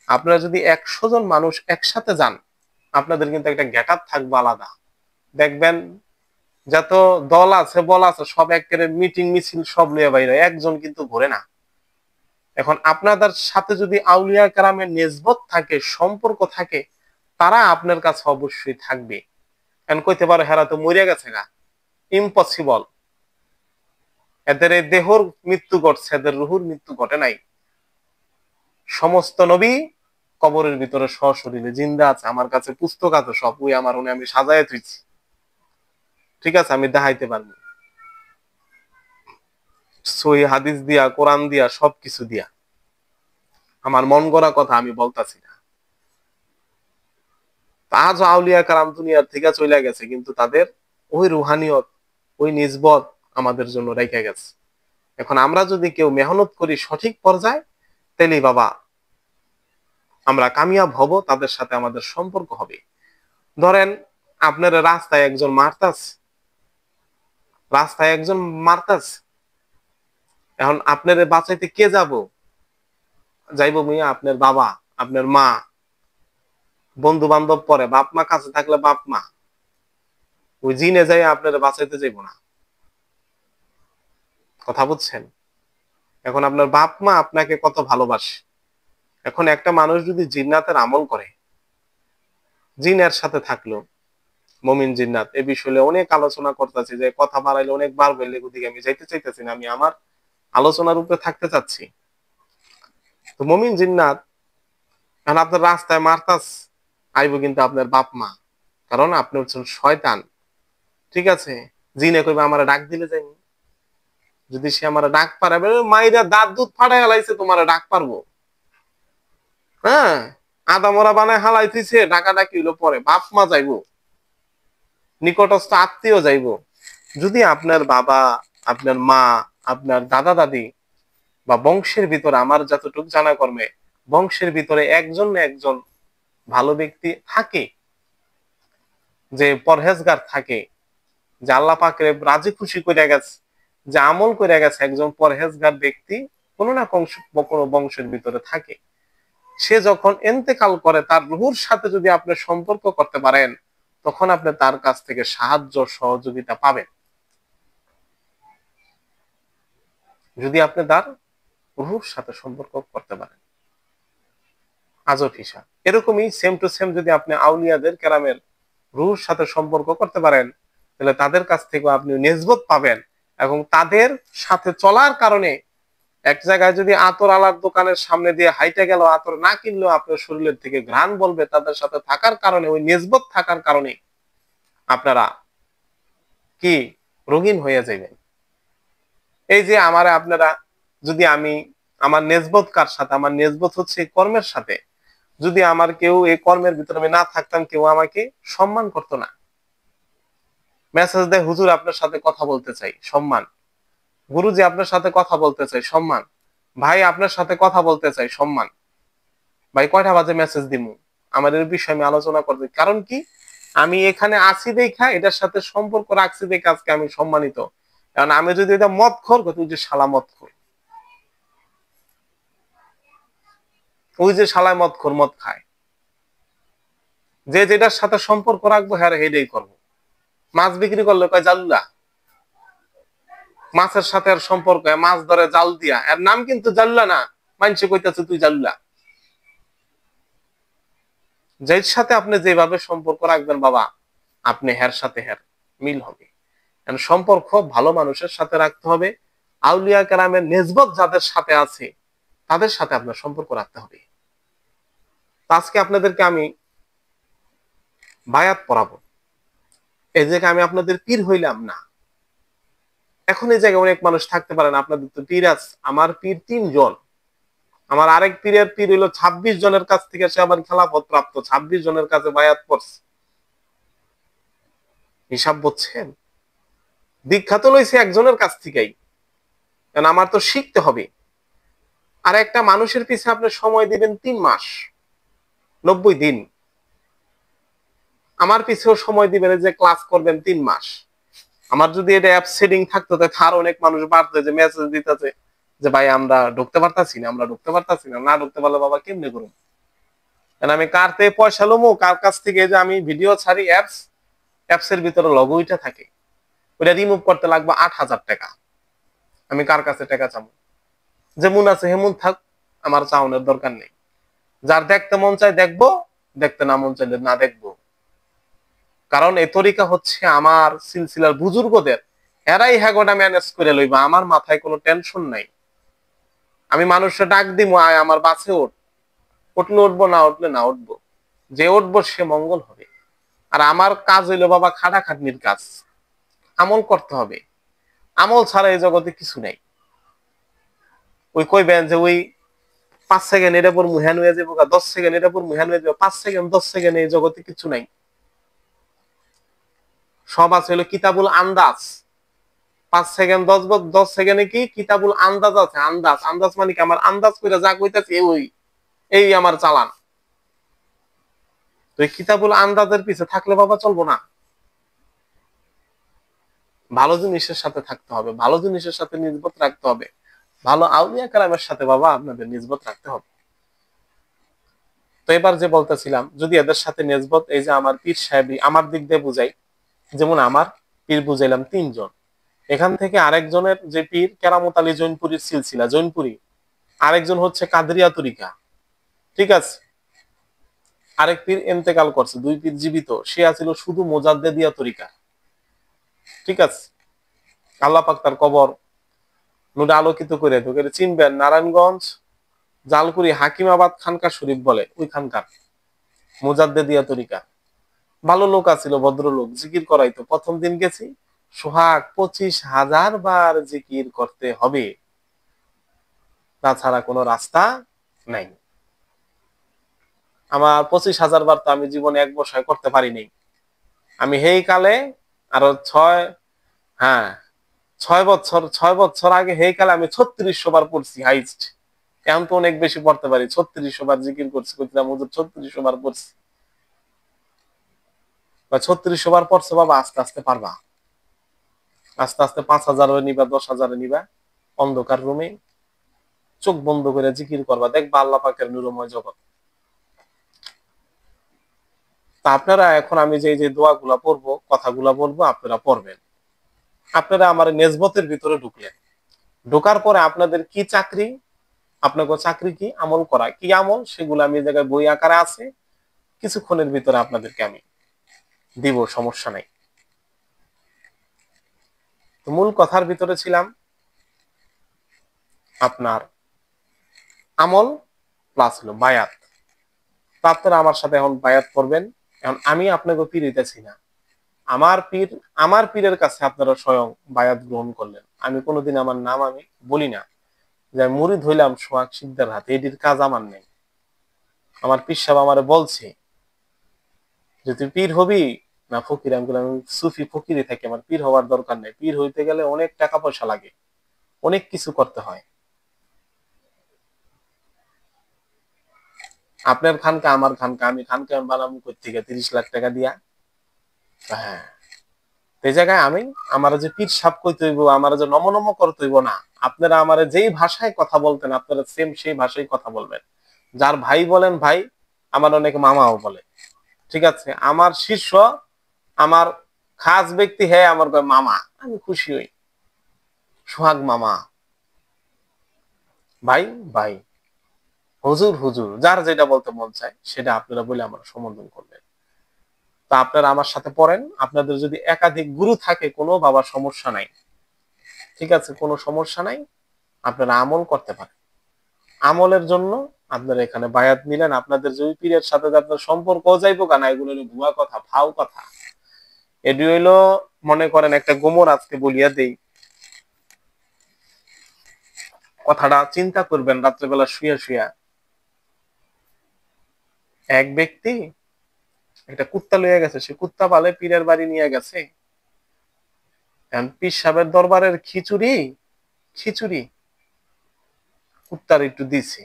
আপনারা যদি 100 জন মানুষ একসাথে যান, আপনাদের কিন্তু একটা গেট আপ থাকবে আলাদা। দেখবেন যত দল আছে, বল আছে, সব একেবারে মিটিং মিছিল সব নিয়ে বাইরে, একজন কিন্তু ঘুরে না। এখন আপনাদের সাথে যদি আউলিয়া কেরামের নিসবত থাকে, সম্পর্ক থাকে, তারা আপনার কাছে অবশ্যই থাকবে। এখন কইতে পারো হেরা তো মরিয়া গেছে গা, ইম্পসিবল। এদের এই দেহর মৃত্যু ঘটছে, এদের রুহুর মৃত্যু ঘটে নাই। সমস্ত নবী কবরের ভিতরে সশরীরে জিন্দা আছে, আমার কাছে পুস্তক আছে সব, ওই আমার উনি আমি সাজায় তুইছি। ঠিক আছে, আমি দেখাইতে পারবো সহি হাদিস দিয়া, কোরআন দিয়া, সবকিছু দিয়া। আমার মন গড়া কথা আমি বলতাছি না। আজ আউলিয়া কারাম দুনিয়ার থেকে চলে গেছে, কিন্তু তাদের ওই রুহানিয়ত, ওই নিসবত আমাদের জন্য রেখে গেছে। এখন আমরা যদি কেউ মেহনত করি সঠিক পর্যায়ে, তাহলে বাবা আমরা কামিয়াব হব, তাদের সাথে আমাদের সম্পর্ক হবে। ধরেন আপনার রাস্তায় একজন মারতাস, এখন আপনার বাঁচাইতে কে যাইব মিয়া? আপনার বাবা, আপনার মা, বন্ধু বান্ধব, পরে বাপ মা কাছে থাকলে বাপ মা। ওই জিনে যাই আপনার বাঁচাইতে যাইব না। কথা বুঝছেন? এখন আপনার বাপ মা আপনাকে কত ভালোবাসে। এখন একটা মানুষ যদি জিন্নাতের আমল করে, জিনের সাথে থাকলো, মমিন জিন্নাত, এ বিষয়ে অনেক আলোচনা করতেছি, যে কথা বাড়াইলে অনেকবার বললে ওদিকে আমি যাইতে চাইতেছি না, আমি আমার আলোচনার উপরে থাকতে চাচ্ছি। তো মমিন জিন্নাত এখন আপনার রাস্তায় মারতাস, আইব কিন্তু আপনার বাপ মা, কারণ আপনি হচ্ছেন শয়তান। ঠিক আছে, জিনে কইবে আমার ডাক দিলে যাইনি, যদি সে আমার ডাক পারাবে, মাইরা দাঁত দুধ ফাটাই হালাইছে, তোমার ডাক পারবো? হ্যাঁ, আদা মরা বানায় হালাইতেছে, ডাকা ডাকি হইলো পরে বাপ মা যাইবো, নিকটস্থ আত্মীয় যাইবো। যদি আপনার বাবা, আপনার মা, আপনার দাদা দাদি বা বংশের ভিতরে, আমার যতটুকু জানা কর্মে, বংশের ভিতরে একজন না একজন ভালো ব্যক্তি থাকে, যে পরহেজগার থাকে, যে আল্লাহ পাকের রাজি খুশি করে গেছে, যে আমল করে গেছে, একজন পরহেজগার ব্যক্তি কোনো না কোনো বংশের ভিতরে থাকে। সে যখন এন্তেকাল করে, তার রুহুর সাথে যদি আপনি সম্পর্ক করতে পারেন, তখন আপনি তার কাছ থেকে সাহায্য সহযোগিতা পাবেন, যদি আপনি তার রুহুর সাথে সম্পর্ক করতে পারেন। আজব হিসাব। এরকমই সেম টু সেম যদি আপনি আউলিয়াদের কেরামের রুহুর সাথে সম্পর্ক করতে পারেন, তাহলে তাদের কাছ থেকে আপনি নিসবত পাবেন। এবং তাদের সাথে চলার কারণে, এক জায়গায় যদি আতর আলার দোকানের সামনে দিয়ে হাইটে গেল, আতর না কিনলেও আপনার শরীরের থেকে ঘ্রাণ বলবে, তাদের সাথে থাকার কারণে, ওই নিসবত থাকার কারণে আপনারা কি রঙিন হয়ে যাবেন। এই যে আপনারা, যদি আমি, আমার নিসবত কার সাথে? আমার নিসবত হচ্ছে কর্মের সাথে। যদি আমার কেউ এই কর্মের ভিতরে আমি না থাকতাম, কেউ আমাকে সম্মান করতো না। মেসেজ দেয়, হুজুর আপনার সাথে কথা বলতে চাই, সম্মান। গুরুজি আপনার সাথে কথা বলতে চাই, সম্মান। ভাই আপনার সাথে কথা বলতে চাই, সম্মান। ভাই কয়টা বাজে মেসেজ দিমু, আমার এর বিষয়ে আমি আলোচনা করতে। কারণ কি? আমি এখানে আছি দেখা, এটার সাথে সম্পর্ক রাখছি দেখে আজকে আমি সম্মানিত। কারণ আমি যদি এটা মদ খোর, তুই যে শালা মদ খোর, ওই যে শালায় মদ খোর, মদ খায়, যে যেটার সাথে সম্পর্ক রাখবো, হ্যাঁ হেডেই করবো। মাছ বিক্রি করলে কয় জাল্লা, মাছের সাথে আর সম্পর্ক, মাছ ধরে জাল দিয়া, এর নাম কিন্তু জাল্লা না, মানুষে কইতাছে তুই জাল্লা। যের সাথে আপনি যেভাবে সম্পর্ক রাখবেন বাবা, আপনি হের সাথে হের মিল হবে। সম্পর্ক ভালো মানুষের সাথে রাখতে হবে। আউলিয়া কেরামের নিসবত যাদের সাথে আছে, তাদের সাথে আপনার সম্পর্ক রাখতে হবে। আজকে আপনাদেরকে আমি বায়াত পড়াবো, এই জায়গায় আমি আপনাদের পীর হইলাম না। এখন এই জায়গায় অনেক মানুষ থাকতে পারেন, আপনাদের তো পীর আছে। আমার পীর 3 জন। আমার আরেক পীরের পীর হইলো 26 জনের কাছ থেকে, সে আবার খেলাফত প্রাপ্ত, 26 জনের কাছে বায়াত পড়ছে। হিসাব বুঝছেন? দীক্ষা তো লইছে একজনের কাছ থেকেই, কারণ আমার তো শিখতে হবে। আর একটা মানুষের পিছনে আপনি সময় দিবেন 3 মাস, 90 দিন। আমার পিছেও সময় দিবেন, যে ক্লাস করবেন 3 মাস। আমার যদি এটা অ্যাপ সেটিং থাকতো, তার অনেক মানুষ বাড়তে, যে মেসেজ দিতেছে যে ভাই আমরা ঢুকতে পারতাছি না, আমরা ঢুকতে পারতাছি না। না ঢুকতে পারলে বাবা কেমনে করুন? কারণ আমি কার থেকে পয়সা লমু, কার কাছ থেকে যে আমি ভিডিও ছাড়ি, অ্যাপস এর ভিতরে লগো ওইটা থাকে, ওইটা রিমুভ করতে লাগবে 8,000 টাকা। আমি কার কাছে টাকা চাবো? যেমন আছে হেমন থাক, আমার চাউনের দরকার নেই। যার দেখতে মন চায় দেখবো, দেখতে না মন চাইলে না দেখবো। কারণ এই তরিকা হচ্ছে আমার সিলসিলার বুজুর্গদের, এরাই হ্যাগোটা ম্যানেজ করে লইবা, আমার মাথায় কোনো টেনশন নাই। আমি মানুষের ডাক দিমু, আয় আমার বাসে ওঠ, উঠলে উঠবো, না উঠলে না উঠবো, যে উঠবো সে মঙ্গল হবে। আর আমার কাজ হইলো বাবা খাটাখাটনির কাজ। আমল করতে হবে। আমল ছাড়া এই জগতে কিছু নাই। ওই কইবেন যে ওই 5 সেকেন্ড এটা পর মুহান হয়ে যাবো, 10 সেকেন্ড এটা পর মুহান হয়ে যাবো, 5 সেকেন্ড 10 সেকেন্ড এই জগতে কিছু নাই। সব আছে হলো কিতাবুল আন্দাজ। 5 সেকেন্ড 10 সেকেন্ডে কি কিতাবুল আন্দাজ আছে। আন্দাজ, আন্দাজ মানে কি আমার আন্দাজ করে যা কইতাছে ওই এই আমার চালান। তো এই কিতাবুল আন্দাজের পিছে থাকলে বাবা চলবো না। ভালো জিনিসের সাথে থাকতে হবে, ভালো জিনিসের সাথে নিসবত রাখতে হবে, ভালো আউলিয়া কালামের সাথে বাবা আপনাদের নিসবত রাখতে হবে। তো এবার যে বলতেছিলাম, যদি এদের সাথে নিসবত, এই যে আমার পীর সাহেবই আমার দিক দিয়ে বুঝাই, যেমন আমার পীর বুঝাইলাম 3 জন, এখান থেকে আরেকজনের যে পীর কেরামত আলী জৈনপুরীর সিলসিলা জৈনপুরী, আরেকজন হচ্ছে কাদরিয়া তরিকা, ঠিক আছে, আরেক পীর এন্তেকাল করছে, 2 পীর জীবিত, সে আছিল শুধু মোজাদ্দেদিয়া তরিকা, ঠিক আছে। আল্লাহ পাক তার কবর নুরে আলোকিত করে তোকে চিনবেন, নারায়ণগঞ্জ জালকুড়ি হাকিমাবাদ খানকা শরীফ বলে ওইখানকার মোজাদ্দেদিয়া তরিকা। ভালো লোক আছিল, ভদ্রলোক, জিকির করাইতো। প্রথম দিন গেছি, সোহাগ 25,000 বার জিকির করতে হবে, তাছাড়া কোনো রাস্তা নাই। আমার 25,000 বার তো আমি জীবনে 1 বছর করতে পারিনি। আমি হেই কালে আরো 6 বছর আগে হেই কালে আমি 3600 বার পড়ছি হাইস্ট। এখন তো অনেক বেশি পড়তে পারি, 3600 বার জিকির করছি, কইলাম হুজুর 3600 বার পড়ছি। 3600 বার পড়ছো বাবা, আস্তে আস্তে পারবা। আস্তে আস্তে 5,000 নিবা, 10,000 নিবা, অন্ধকার রুমে চোখ বন্ধ করে জিকির করবা, দেখবা আল্লাহ পাকের নূরময় জগৎ। তা আপনারা এখন আমি যে দোয়াগুলা পড়বো, কথাগুলা বলবো, আপনারা পড়বেন। আপনারা আমার নেজবতের ভিতরে ঢুকলেন, ঢোকার পরে আপনাদের কি চাকরি, আপনাকে চাকরি কি, আমল করা কি আমল, সেগুলো আমি এই জায়গায় বই আকারে আছে, কিছুক্ষণের ভিতরে আপনাদেরকে আমি দিব, সমস্যা নাই। তো মূল কথার ভিতরে ছিলাম আপনার আমল প্লাস হলো বায়াত। তো আপনারা আমার সাথে এখন বায়াত করবেন। এখন আমি আপনাকে পীর হইতেছি না, আমার পীর, আমার পীরের কাছে আপনারা স্বয়ং বায়াত গ্রহণ করলেন। আমি কোনোদিন আমার নাম আমি বলি না যে মুরিদ হইলাম সোহাগ সিকদার হাতে, এটির কাজ আমার নেই। আমার পীর সাহেব আমারে বলছে যে তুই পীর হবি না ফকির। আমি বললাম সুফি ফকিরে থাকি, আমার পীর হওয়ার দরকার নেই। পীর হইতে গেলে অনেক টাকা পয়সা লাগে, অনেক কিছু করতে হয়। আপনার খানকা আমার খানকা, আমি খানকা বানাবো কোথেকে 30 লাখ টাকা দিয়া? হ্যাঁ, এই জায়গায় আমি আমার যে পীর সাপ কইতে হইব, আমার যে নম নম করতে হইব না। আপনারা আমার যেই ভাষায় কথা বলতেন, আপনারা সেম সেই ভাষায় কথা বলবেন। যার ভাই বলেন ভাই, আমার অনেক মামাও বলে, ঠিক আছে। আমার শিষ্য, আমার খাস ব্যক্তি, হ্যাঁ আমার মামা, আমি খুশি হই, সোহাগ মামা, ভাই ভাই, হুজুর হুজুর, যার যেটা বলতে মন চায় সেটা আপনারা বলে আমার সম্বোধন করবেন। তা আপনারা আমার সাথে পড়েন। আপনাদের যদি একাধিক গুরু থাকে, কোনো বাবা সমস্যা নাই, ঠিক আছে, কোনো সমস্যা নাই, আপনারা আমল করতে পারেন। আমলের জন্য আপনারা এখানে বায়াত নিলেন। আপনাদের যে পীরের সাথে আপনার সম্পর্ক যাইবো কানা, এগুলো হলো ভুয়া কথা, ফাও কথা। এটি হইলো, মনে করেন একটা গোমর আজকে বলিয়া দেই, কথাটা চিন্তা করবেন রাত্রেবেলা শুয়া শুয়া। এক ব্যক্তি একটা কুত্তা লইয়া গেছে, সে কুত্তা পালে পীরের বাড়ি নিয়ে গেছে। পীর সাহেবের দরবারের খিচুড়ি, খিচুড়ি কুত্তার একটু দিছে,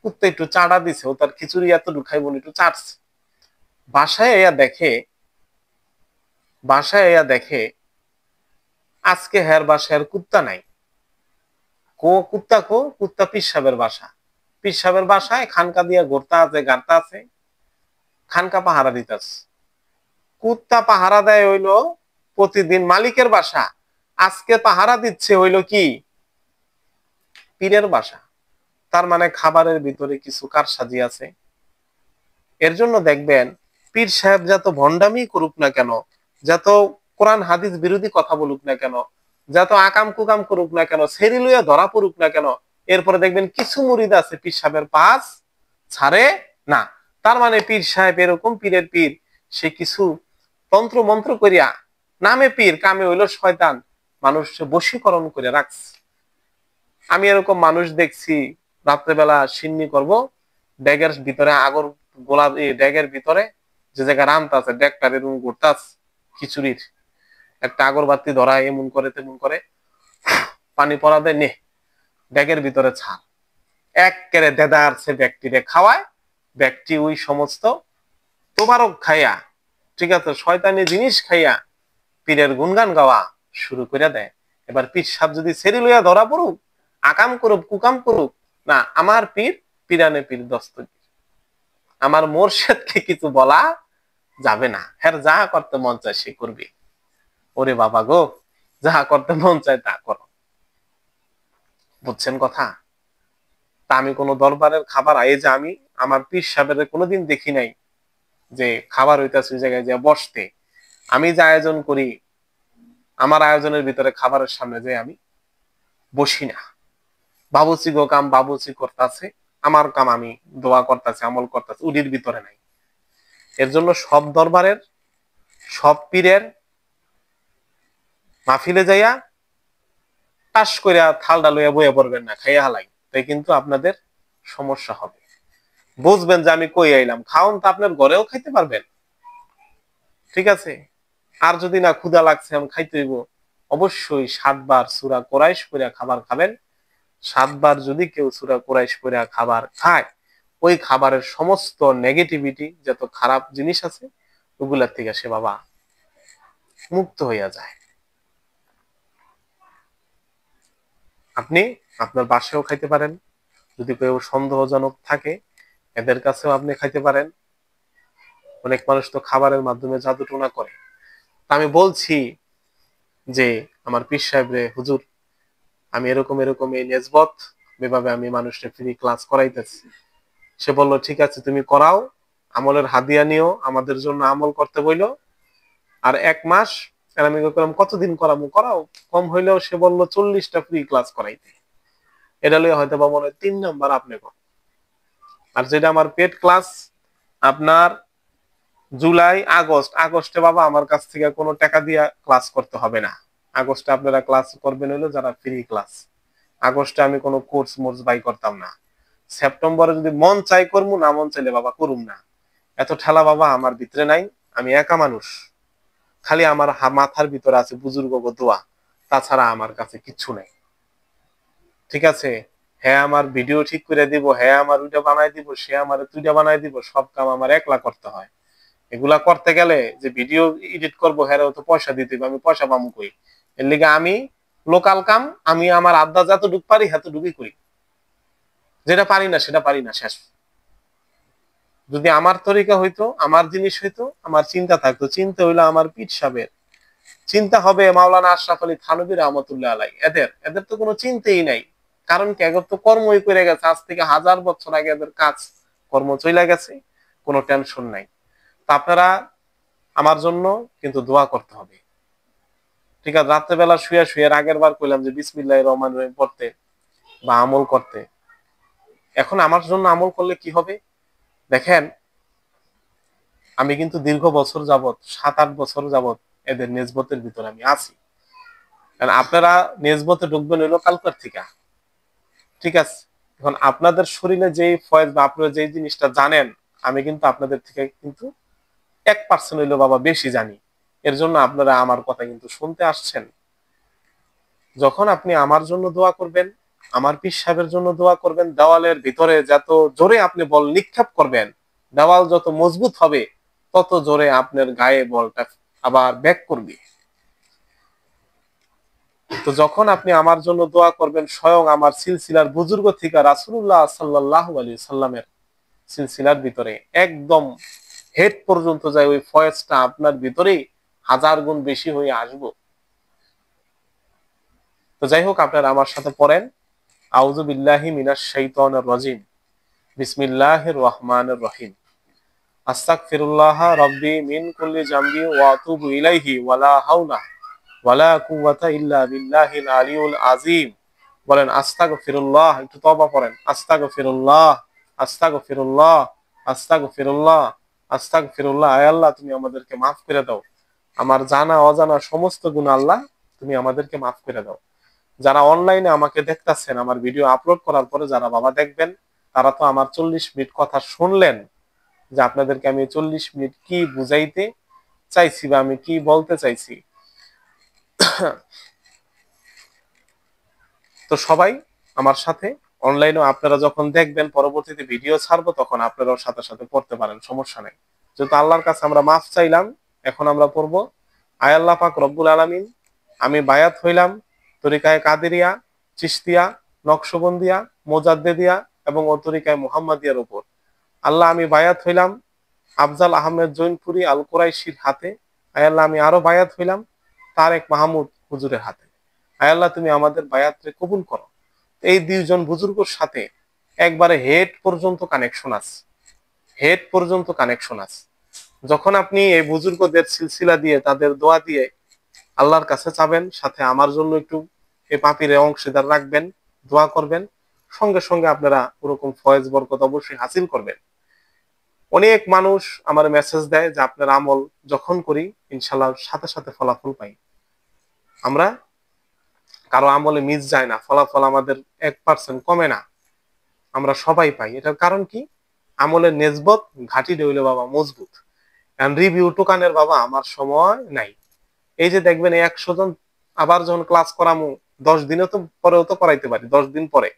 কুত্তা একটু চাড়া দিছে, ও তার খিচুড়ি এত ঢুকাইব একটু চাটছে। বাসায় এয়া দেখে, বাসায় এয়া দেখে আজকে হের বাসায় কুত্তা নাই। কুত্তা পীর সাহেবের বাসা, পীর সাহেবের বাসায় খানকা দিয়া ঘুরতা আছে, গাড়তা আছে, খানকা পাহারা দিতেছে। কুত্তা পাহারা দেয় হইলো প্রতিদিন মালিকের বাসা, আজকে পাহারা দিচ্ছে হইলো কি পীরের বাসা। তার মানে খাবারের ভিতরে কিছু কারসাজি আছে। এর জন্য দেখবেন পীর সাহেব যত ভণ্ডামি করুক না কেন, যত কোরআন হাদিস বিরোধী কথা বলুক না কেন, যত আকাম কুকাম করুক না কেন, সেরি লইয়া ধরা পড়ুক না কেন, এরপরে দেখবেন কিছু মুরিদ আছে পীর সাহেবের পাশ ছাড়ে না। তার মানে পীর সাহেব এরকম পীরের পীর, সে কিছু তন্ত্র মন্ত্র করিয়া নামে পীর, কামে হইলো শয়তান, মানুষ বশীকরণ করে রাখছে। আমি এরকম মানুষ দেখছি, রাত্রেবেলা সিন্নি করব, ড্যাগের ভিতরে আগর গোলা, ড্যাগের ভিতরে যে জায়গায় রান্তা আছে, ড্যাগটার এরকম ঘুরতাস, খিচুড়ির একটা আগরবাতি ধরা, এমন করে তেমন করে পানি পড়া দেয়, নে ড্যাগের ভিতরে ছাড়, এক কেড়ে দেদার সে ব্যক্তিরে খাওয়ায়, ব্যক্তি ওই সমস্ত তোবারক খাইয়া, ঠিক আছে, শয়তানি জিনিস খাইয়া পীরের গুণগান গাওয়া শুরু করে দেয়। এবার পীর সাহেব যদি সেরি লইয়া ধরা পড়ুক, আকাম করুক কুকাম করুক, না আমার পীর পীরানে পীর দস্তগীর, আমার মোর্শেদকে কিছু বলা যাবে না, হ্যাঁ যা করতে মন চায় সে করবে। ওরে বাবা গো, যা করতে মন চায় তা করো। বুঝছেন কথা? তা আমি কোনো দরবারের খাবার আয়ে যে আমি আমার পীর সাহেবের কোনোদিন দেখি নাই যে খাবার হইতাছে ওই জায়গায় যে বসতে। আমি যে আয়োজন করি, আমার আয়োজনের ভিতরে খাবারের সামনে যে আমি বসি না। বাবুচি গো কাম বাবুচি করতেছে, আমার কাম আমি দোয়া করতেছে, আমল করতেছে, উডির ভিতরে নাই। এর জন্য সব দরবারের, সব পীরের মাহফিলে যাইয়া টাস করিয়া থালডা লইয়া বইয়া পড়বেন না, খাইয়া হালাই, তাই কিন্তু আপনাদের সমস্যা হবে। বুঝবেন যে আমি কই আইলাম, খাওন তো আপনার ঘরেও খাইতে পারবেন, ঠিক আছে। আর যদি না ক্ষুধা লাগছে আমি খাইতে হইব, অবশ্যই 7 বার সূরা কোরাইশ পড়া খাবার খাবেন। 7 বার যদি কেউ সূরা কোরাইশ পড়া খাবার খায়, ওই খাবারের সমস্ত নেগেটিভিটি, যত খারাপ জিনিস আছে, ওগুলার থেকে সে বাবা মুক্ত হইয়া যায়। আপনি আপনার বাসায়ও খাইতে পারেন, যদি কেউ সন্দেহজনক থাকে এদের কাছেও আপনি খাইতে পারেন। অনেক মানুষ তো খাবারের মাধ্যমে জাদু টোনা করে। আমি বলছি যে আমার পীর সাহেব রে, হুজুর আমি এরকম এরকম এই নেজবত এভাবে আমি মানুষকে ফ্রি ক্লাস করাইতেছি। সে বলল ঠিক আছে তুমি করাও, আমলের হাদিয়া নিও, আমাদের জন্য আমল করতে বইলো, আর 1 মাস। আর আমি বললাম কতদিন করাবো, করাও, কম হইলেও সে বলল 40টা ফ্রি ক্লাস করাইতে। এটা লইয়া হয়তো বা মনে হয় 3 নাম্বার আপনি কর। আর যেটা আমার পেড ক্লাস, আপনার জুলাই আগস্ট, আগস্টে বাবা আমার কাছ থেকে কোনো টাকা দিয়া ক্লাস করতে হবে না। আগস্টে আপনারা ক্লাস করবেন হইলো যারা ফ্রি ক্লাস। আগস্টে আমি কোনো কোর্স মোর্স বাই করতাম না। সেপ্টেম্বরে যদি মন চাই করবো, না মন চাইলে বাবা করুম না। এত ঠেলা বাবা আমার ভিতরে নাই। আমি একা মানুষ, খালি আমার মাথার ভিতরে আছে বুজুর্গ দোয়া, তাছাড়া আমার কাছে কিচ্ছু নাই, ঠিক আছে। হ্যাঁ আমার ভিডিও ঠিক করে দিব, হ্যাঁ আমার ওইটা বানাই দিব, সে আমার তুইটা বানাই দিব, সব কাম আমার একলা করতে হয়। এগুলা করতে গেলে যে ভিডিও এডিট করবো, হ্যাঁ তো পয়সা দিতে হবে, আমি পয়সা পাবো কই? এর লিগে আমি লোকাল কাম, আমি আমার আড্ডা যতটুকু পারি এতটুকুই করি, যেটা পারি না সেটা পারি না, শেষ। যদি আমার তরিকা হইতো, আমার জিনিস হইতো, আমার চিন্তা থাকতো, চিন্তা হইলো আমার পীর সাহেবের, চিন্তা হবে মাওলানা আশরাফ আলী থানভী রহমতুল্লাহ আলাই, এদের এদের তো কোনো চিন্তাই নাই। কারণ কি, এদের তো কর্মই করে গেছে, আজ থেকে 1000 বছর আগে এদের কাজ কর্ম চলে গেছে, কোনো টেনশন নাই। তা আপনারা আমার জন্য কিন্তু দোয়া করতে হবে, ঠিক আছে। রাত্রেবেলা শুয়ে শুয়ে, আগের বার কইলাম যে বিসমিল্লাহির রহমানির রহিম পড়তে বা আমল করতে। এখন আমার জন্য আমল করলে কি হবে দেখেন, আমি কিন্তু দীর্ঘ বছর যাবত, 7-8 বছর যাবত এদের নেজবতের ভিতরে আমি আছি। কারণ আপনারা নেজবতে ঢুকবেন হইলো কালকার থেকে, ঠিক আছে। এখন আপনাদের শরীরে যেই ফয়েজ বা আপনারা যেই জিনিসটা জানেন, আমি কিন্তু আপনাদের থেকে কিন্তু 1% হইলো বাবা বেশি জানি। এর জন্য আপনারা আমার কথা কিন্তু শুনতে আসছেন। যখন আপনি আমার জন্য দোয়া করবেন, আমার পীর সাহেবের জন্য দোয়া করবেন, দেওয়ালের ভিতরে যত জোরে আপনি বল নিক্ষেপ করবেন, দেওয়াল যত মজবুত হবে, তত জোরে আপনার গায়ে বলটা আবার ব্যাক করবে। তো যখন আপনি আমার জন্য দোয়া করবেন, স্বয়ং আমার সিলসিলার বুজুর্গ থেকে রাসূলুল্লাহ সাল্লাল্লাহু আলাইহি সাল্লামের সিলসিলার ভিতরে একদম হেড পর্যন্ত যায়, ওই ফয়েজটা আপনার ভিতরেই 1000 গুণ বেশি হয়ে আসবো। তো যাই হোক, আপনারা আমার সাথে পড়েন, আউযু বিল্লাহি মিনাশ শাইতানির রাজিম, বিসমিল্লাহির রহমানির রহিম, আস্তাগফিরুল্লাহ রাব্বি মিন কুল্লি জামবি ওয়া আতুবু ইলাইহি ওয়ালা হাওলা ওয়ালা কুওয়াতা ইল্লা বিল্লাহিল আলিয়্যুল আযীম। বলেন আস্তাগফিরুল্লাহ, একটু তওবা পড়েন, আস্তাগফিরুল্লাহ, আস্তাগফিরুল্লাহ, আস্তাগফিরুল্লাহ, আস্তাগফিরুল্লাহ। আয় আল্লাহ তুমি আমাদেরকে মাফ করে দাও, আমার জানা অজানা সমস্ত গুনাহ আল্লাহ তুমি আমাদেরকে মাফ করে দাও। যারা অনলাইনে আমাকে দেখতাছেন, আমার ভিডিও আপলোড করার পরে যারা বাবা দেখবেন, তারা তো আমার 40 মিনিট কথা শুনলেন, যে আপনাদেরকে আমি 40 মিনিট কি বুঝাইতে চাইছি বা আমি কি বলতে চাইছি। তো সবাই আমার সাথে অনলাইনেও আপনারা যখন দেখবেন, পরবর্তীতে ভিডিও ছাড়বো, তখন আপনারাও সাথে সাথে পড়তে পারেন, সমস্যা নেই। যেহেতু আল্লাহর কাছে আমরা মাফ চাইলাম, এখন আমরা পড়বো। আয় আল্লাহ পাক রব্বুল আলামিন, আমি বায়াত হইলাম তরিকায়ে কাদেরিয়া, চিশতিয়া, নকশবন্দিয়া, মোজাদ্দেদিয়া এবং ও তরিকায়ে মুহাম্মাদিয়ার উপর। আল্লাহ আমি বায়াত হইলাম আফজাল আহমেদ জৈনপুরি আল কুরাইশির হাতে। আয় আল্লাহ আমি আরো বায়াত হইলাম তারেক মাহমুদ হুজুরের হাতে। আয় আল্লাহ তুমি আমাদের বায়াতকে কবুল করো। এই দুইজন বুজুর্গর সাথে একবারে হেড পর্যন্ত কানেকশন আছে, হেড পর্যন্ত কানেকশন আছে। যখন আপনি এই বুজুর্গদের সিলসিলা দিয়ে, তাদের দোয়া দিয়ে আল্লাহর কাছে চাবেন, সাথে আমার জন্য একটু এই পাপিরে অংশীদার রাখবেন, দোয়া করবেন, সঙ্গে সঙ্গে আপনারা ওরকম ফয়েজ বরকত অবশ্যই হাসিল করবেন। অনেক মানুষ আমার মেসেজ দেয় যে আপনার আমল যখন করি ইনশাল্লাহ সাথে সাথে ফলাফল পাই। আমরা কারো আমলে মিস যায় না, ফলাফল আমাদের 1% কমে না, আমরা সবাই পাই। এটার কারণ কি? আমলের নেসবত ঘাটি রইলে বাবা মজবুত। রিভিউ টোকানের বাবা আমার সময় নাই। এই যে দেখবেন 100 জন আবার যখন ক্লাস করামু, 10 দিনে তো পরেও তো করাইতে পারি, 10 দিন পরে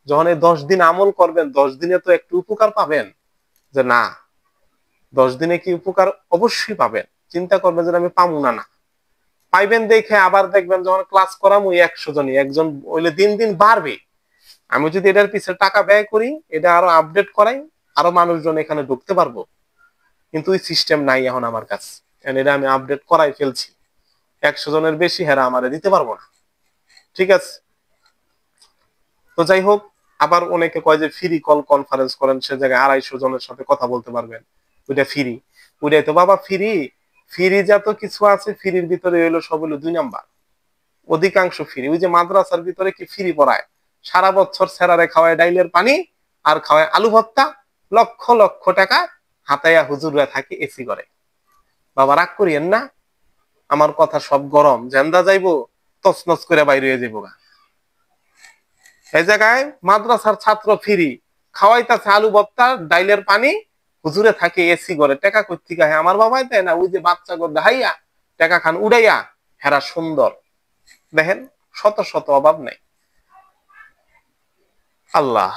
যখন এই 10 দিন আমল করবেন, 10 দিনে তো একটু উপকার পাবেন। যে না, 10 দিনে কি উপকার? অবশ্যই পাবেন। চিন্তা করবেন যে আমি পাবো না, না পাইবেন। দেখে আবার দেখবেন যখন ক্লাস করামু 100 জনই, একজন হইলে দিন দিন বাড়বে। আমি যদি এটার পিছনে টাকা ব্যয় করি, এটা আরো আপডেট করাই, আরো মানুষজন এখানে ঢুকতে পারবো। কিন্তু ওই সিস্টেম নাই এখন আমার কাছে। এটা আমি আপডেট করাই ফেলছি, 100 জনের বেশি হেরা আমারে দিতে পারবো না। ঠিক আছে? তো যাই হোক, আবার অনেকে কয় যে ফ্রি কল কনফারেন্স করেন, সে জায়গায় 250 জনের সাথে কথা বলতে পারবেন, ওইটা ফ্রি। ওইটাই তো বাবা ফ্রি। ফ্রি যত কিছু আছে, ফ্রির ভিতরে হইলো সব হলো 2 নাম্বার। অধিকাংশ ফ্রি। ওই যে মাদ্রাসার ভিতরে কি ফ্রি পড়ায়? সারা বছর স্যারারে খাওয়ায় ডাইলের পানি আর খাওয়ায় আলু ভর্তা, লক্ষ লক্ষ টাকা হাতাইয়া হুজুররা থাকে এসি করে। বাবা রাগ করিয়েন না, আমার কথা সব গরম, জেন্দা যাইবো তছনছ করে বাইরে হয়ে যাইবো গা। এই জায়গায় মাদ্রাসার ছাত্র ফ্রি, খাওয়াইতাছে আলু ভর্তা ডাইলের পানি, হুজুরে থাকে এসি করে। টাকা কইতে গায়ে আমার বাবাই দেয় না, ওই যে বাচ্চা গো দেখাইয়া টাকা খান উড়াইয়া, হেরা সুন্দর। দেখেন, শত শত অভাব নাই। আল্লাহ,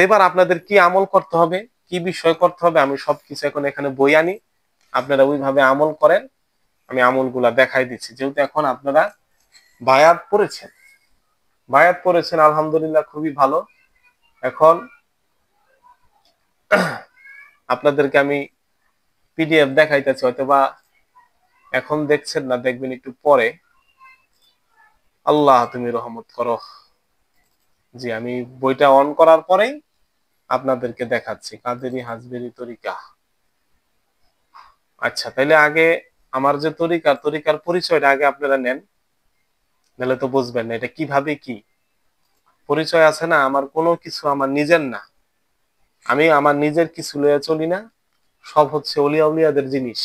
এবার আপনাদের কি আমল করতে হবে, কি বিষয় করতে হবে, আমি সবকিছু এখন এখানে বই আনি, আপনারা ওইভাবে আমল করেন। আমি আমলগুলা দেখাই দিচ্ছি। যেহেতু এখন আপনারা বায়াত পড়েছেন, বায়াত পড়েছেন আলহামদুলিল্লাহ, খুবই ভালো। এখন আপনাদেরকে আমি পিডিএফ দেখাইতেছি, হয়তোবা এখন দেখছেন না, দেখবেন একটু পরে। আল্লাহ তুমি রহমত করো। জি, আমি বইটা অন করার পরেই আপনাদেরকে দেখাচ্ছি। কাদেরি হাজবেরি তরিকা। আচ্ছা, তাইলে আগে আমার যে তরিকার পরিচয়টা আগে আপনারা নেন, নাহলে তো বুঝবেন না এটা কিভাবে কি পরিচয় আছে না। আমার কোনো কিছু আমার নিজের না, আমি আমার নিজের কিছু লইয়া চলি না, সব হচ্ছে অলিয়া উলিয়াদের জিনিস।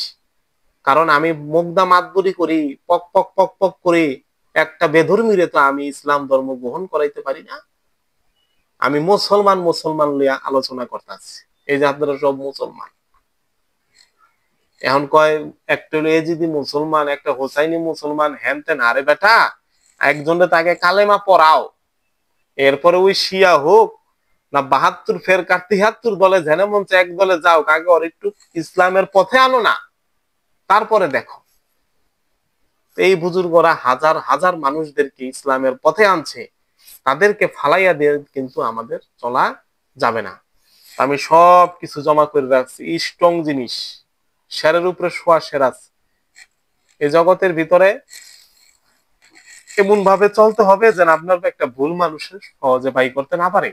কারণ আমি মুগদা মাতবরি করি, পক পক পক পক করি, একটা বেধর্মীরে তো আমি ইসলাম ধর্ম গ্রহণ করাইতে পারি না। আমি মুসলমান মুসলমান লইয়া আলোচনা করতেছি। এই যে আপনারা সব মুসলমান, এখন কয় একটা হলো এজিদি মুসলমান, একটা হোসাইনি মুসলমান, হ্যান তেন। আরে বেটা, একজনের তাকে কালেমা পড়াও, এরপরে ওই শিয়া হোক না 72 ফেরকা 73 দলে জেনে মঞ্চে এক দলে যাও, আগে ওর একটু ইসলামের পথে আনো না, তারপরে দেখো। এই বুজুর্গরা হাজার হাজার মানুষদেরকে ইসলামের পথে আনছে, তাদেরকে ফালাইয়া দিয়ে কিন্তু আমাদের চলা যাবে না। আমি সব কিছু জমা করে রাখছি, স্ট্রং জিনিস, শেরের উপরে শোয়া সেরাজ। এই জগতের ভিতরে এমন ভাবে চলতে হবে যেন আপনার একটা ভুল মানুষের সহজে বাই করতে না পারে।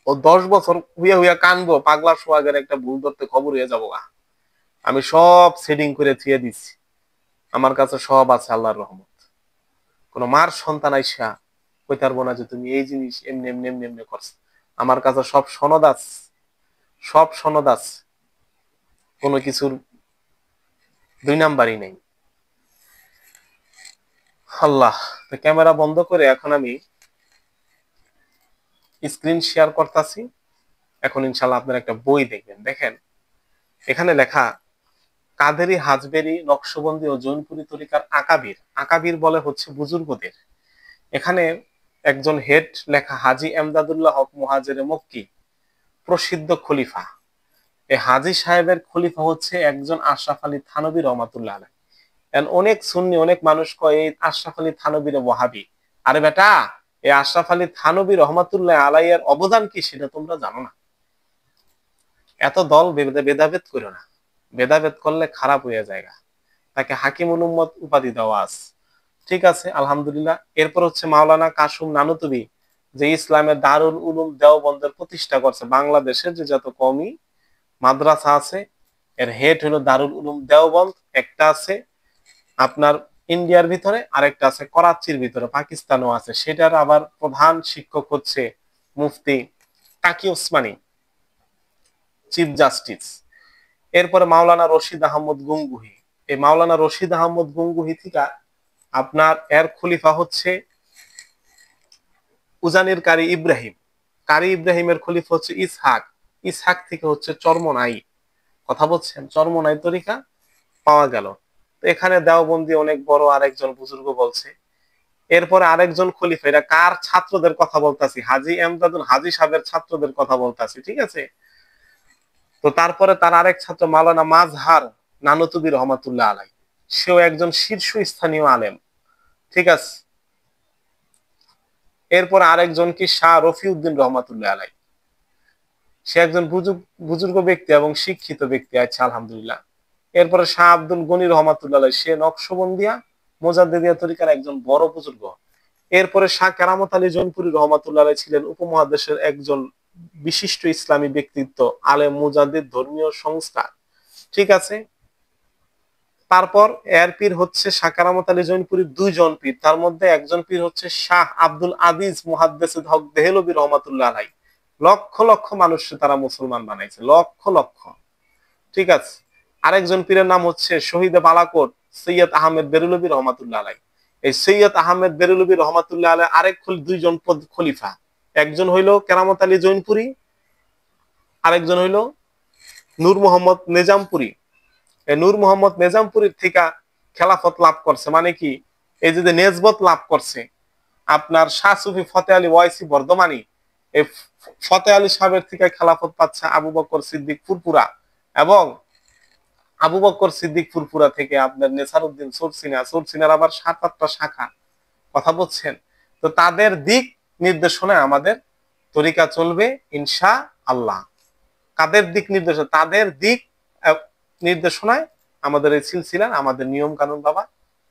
ও 10 বছর হুইয়া হুইয়া কানবো, পাগলা সোয়াগের একটা ভুল ধরতে খবর হয়ে যাবো গা। আমি সব সেটিং করে থিয়ে দিচ্ছি, আমার কাছে সব আছে আল্লাহর রহমত। কোন মার সন্তান আইসা কইতে পারবো না যে তুমি এই জিনিস এমনি এমনি এমনি এমনি করছো। আমার কাছে সব সনদ আছে, সব সনদ আছে। কোনো কিছুর দুই নাম্বারই নেই। আল্লাহ, তো ক্যামেরা বন্ধ করে এখন আমি স্ক্রিন শেয়ার করতেছি। এখন ইনশাল্লাহ আপনারা একটা বই দেখবেন। দেখেন এখানে লেখা কাদেরি, হাজবেরি, নকশবন্দি ও জৈনপুরী তরিকার আকাবির। আকাবির বলে হচ্ছে বুজুর্গদের। এখানে একজন হেড লেখা হাজী এমদাদুল্লাহ হক মুহাজিরে মক্কি, প্রসিদ্ধ খলিফা। এই হাজী সাহেবের খলিফা হচ্ছে একজন আশরাফ আলী থানবী রহমাতুল্লাহ আলাইহ। অনেক সুন্নি, অনেক মানুষ কয় এই আশরাফ আলী থানবীর ওয়াহাবি। আরে বেটা, এই আশরাফ আলী থানবী রহমাতুল্লাহ আলাইয়ের অবদান কি সেটা তোমরা জানো না। এত দল ভেদাভেদ করো না, ভেদাভেদ করলে খারাপ হয়ে যায়। তাকে হাকিমুল উম্মত উপাধি দেওয়া আছে। ঠিক আছে, আলহামদুলিল্লাহ। এরপর হচ্ছে মাওলানা কাসুম নানুতুবি, যে ইসলামের দারুল উলুম দেওবন্দের প্রতিষ্ঠা করছে। বাংলাদেশের যে যত কওমি মাদ্রাসা আছে এর হেড হলো দারুল উলুম দেওবন্দ। একটা আছে আপনার ইন্ডিয়ার ভিতরে, আরেকটা আছে করাচির ভিতরে, পাকিস্তানও আছে। সেটার আবার প্রধান শিক্ষক হচ্ছে মুফতি তাকি ওসমানী, চিফ জাস্টিস। এরপরে মাওলানা রশিদ আহমদ গঙ্গুহি। এই মাওলানা রশিদ আহমদ গঙ্গুহি থেকে আপনার এর খলিফা হচ্ছে উজানির কারি ইব্রাহিম। কারি ইব্রাহিমের খলিফা হচ্ছে ইসহাক। ইসহাক থেকে হচ্ছে চরমনাই। কথা বলছেন, চরমনাই তরিকা পাওয়া গেল। তো এখানে দেওবন্দি অনেক বড় আরেকজন বুজুর্গ বলছে। এরপরে আরেকজন খলিফা, এটা কার ছাত্রদের কথা বলতাছি, হাজী এমদাদুল হাজী সাহেবের ছাত্রদের কথা বলতাছি। ঠিক আছে, তো তারপরে তার আরেক ছাত্র মাওলানা মাজহার নানুতুবি রহমাতুল্লাহ আলাই, সেও একজন শীর্ষস্থানীয় আলেম। ঠিক আছে, এরপর আরেকজন কি শাহ রফিউদ্দিন রহমাতুল্লাহ আলাই, সে একজন বুজুর্গ ব্যক্তি এবং শিক্ষিত ব্যক্তি। আচ্ছা, আলহামদুলিল্লাহ। এরপরে শাহ আব্দুল গনি রহমাতুল্লাহ আলাই, সে নকশবন্দিয়া মোজাদ্দেদিয়া তরিকার একজন বড় বুজুর্গ। এরপরে শাহ কেরামত আলী জৌনপুরী রহমাতুল্লাহ আলাই ছিলেন উপমহাদেশের একজন বিশিষ্ট ইসলামী ব্যক্তিত্ব, আলেম, মুজাদ্দিদ, ধর্মীয় সংস্কার। ঠিক আছে, তারপর এর পীর হচ্ছে শাহ কেরামত আলী জৌনপুরীর দুইজন পীর, তার মধ্যে একজন পীর হচ্ছে শাহ আব্দুল আজিজ মুহাদ্দিস হক দেহলভী রহমাতুল্লাহ আলাই। লক্ষ লক্ষ মানুষ তারা মুসলমান বানাইছে, লক্ষ লক্ষ। ঠিক আছে, আরেকজন পীরের নাম হচ্ছে শহীদে বালাকোট সৈয়দ আহমেদ বেরুলভী রহমাতুল্লাহ আলাই। এই সৈয়দ আহমেদ বেরুলভী রহমাতুল্লাহ আলাই আরেক দুইজন খলিফা। একজন হইল কেরামত আলী জৈনপুরী, আরেকজন হইল নূর মোহাম্মদ নেজামপুরী। এই নূর মোহাম্মদ নেজামপুরীর থেকে খেলাফত লাভ করছে, মানে কি এই যে নেজবত লাভ করছে আপনার শাহ সুফি ফতে আলী ওয়াইসি বর্ধমানী। এই ফতে আলী সাহেবের থেকে খেলাফত পাচ্ছে আবু বকর সিদ্দিক ফুরপুরা, এবং আবু বকর সিদ্দিক ফুরপুরা থেকে আপনার নেসারউদ্দিন সুরসিনা। সুরসিনার আবার 7-8টা শাখা। কথা বলছেন, তো তাদের দিক নির্দেশনায় আমাদের তরিকা চলবে ইনশা আল্লাহ। কাদের দিক নির্দেশনা? তাদের দিক নির্দেশনায় আমাদের এই সিলসিলা, আমাদের নিয়ম কানুন বাবা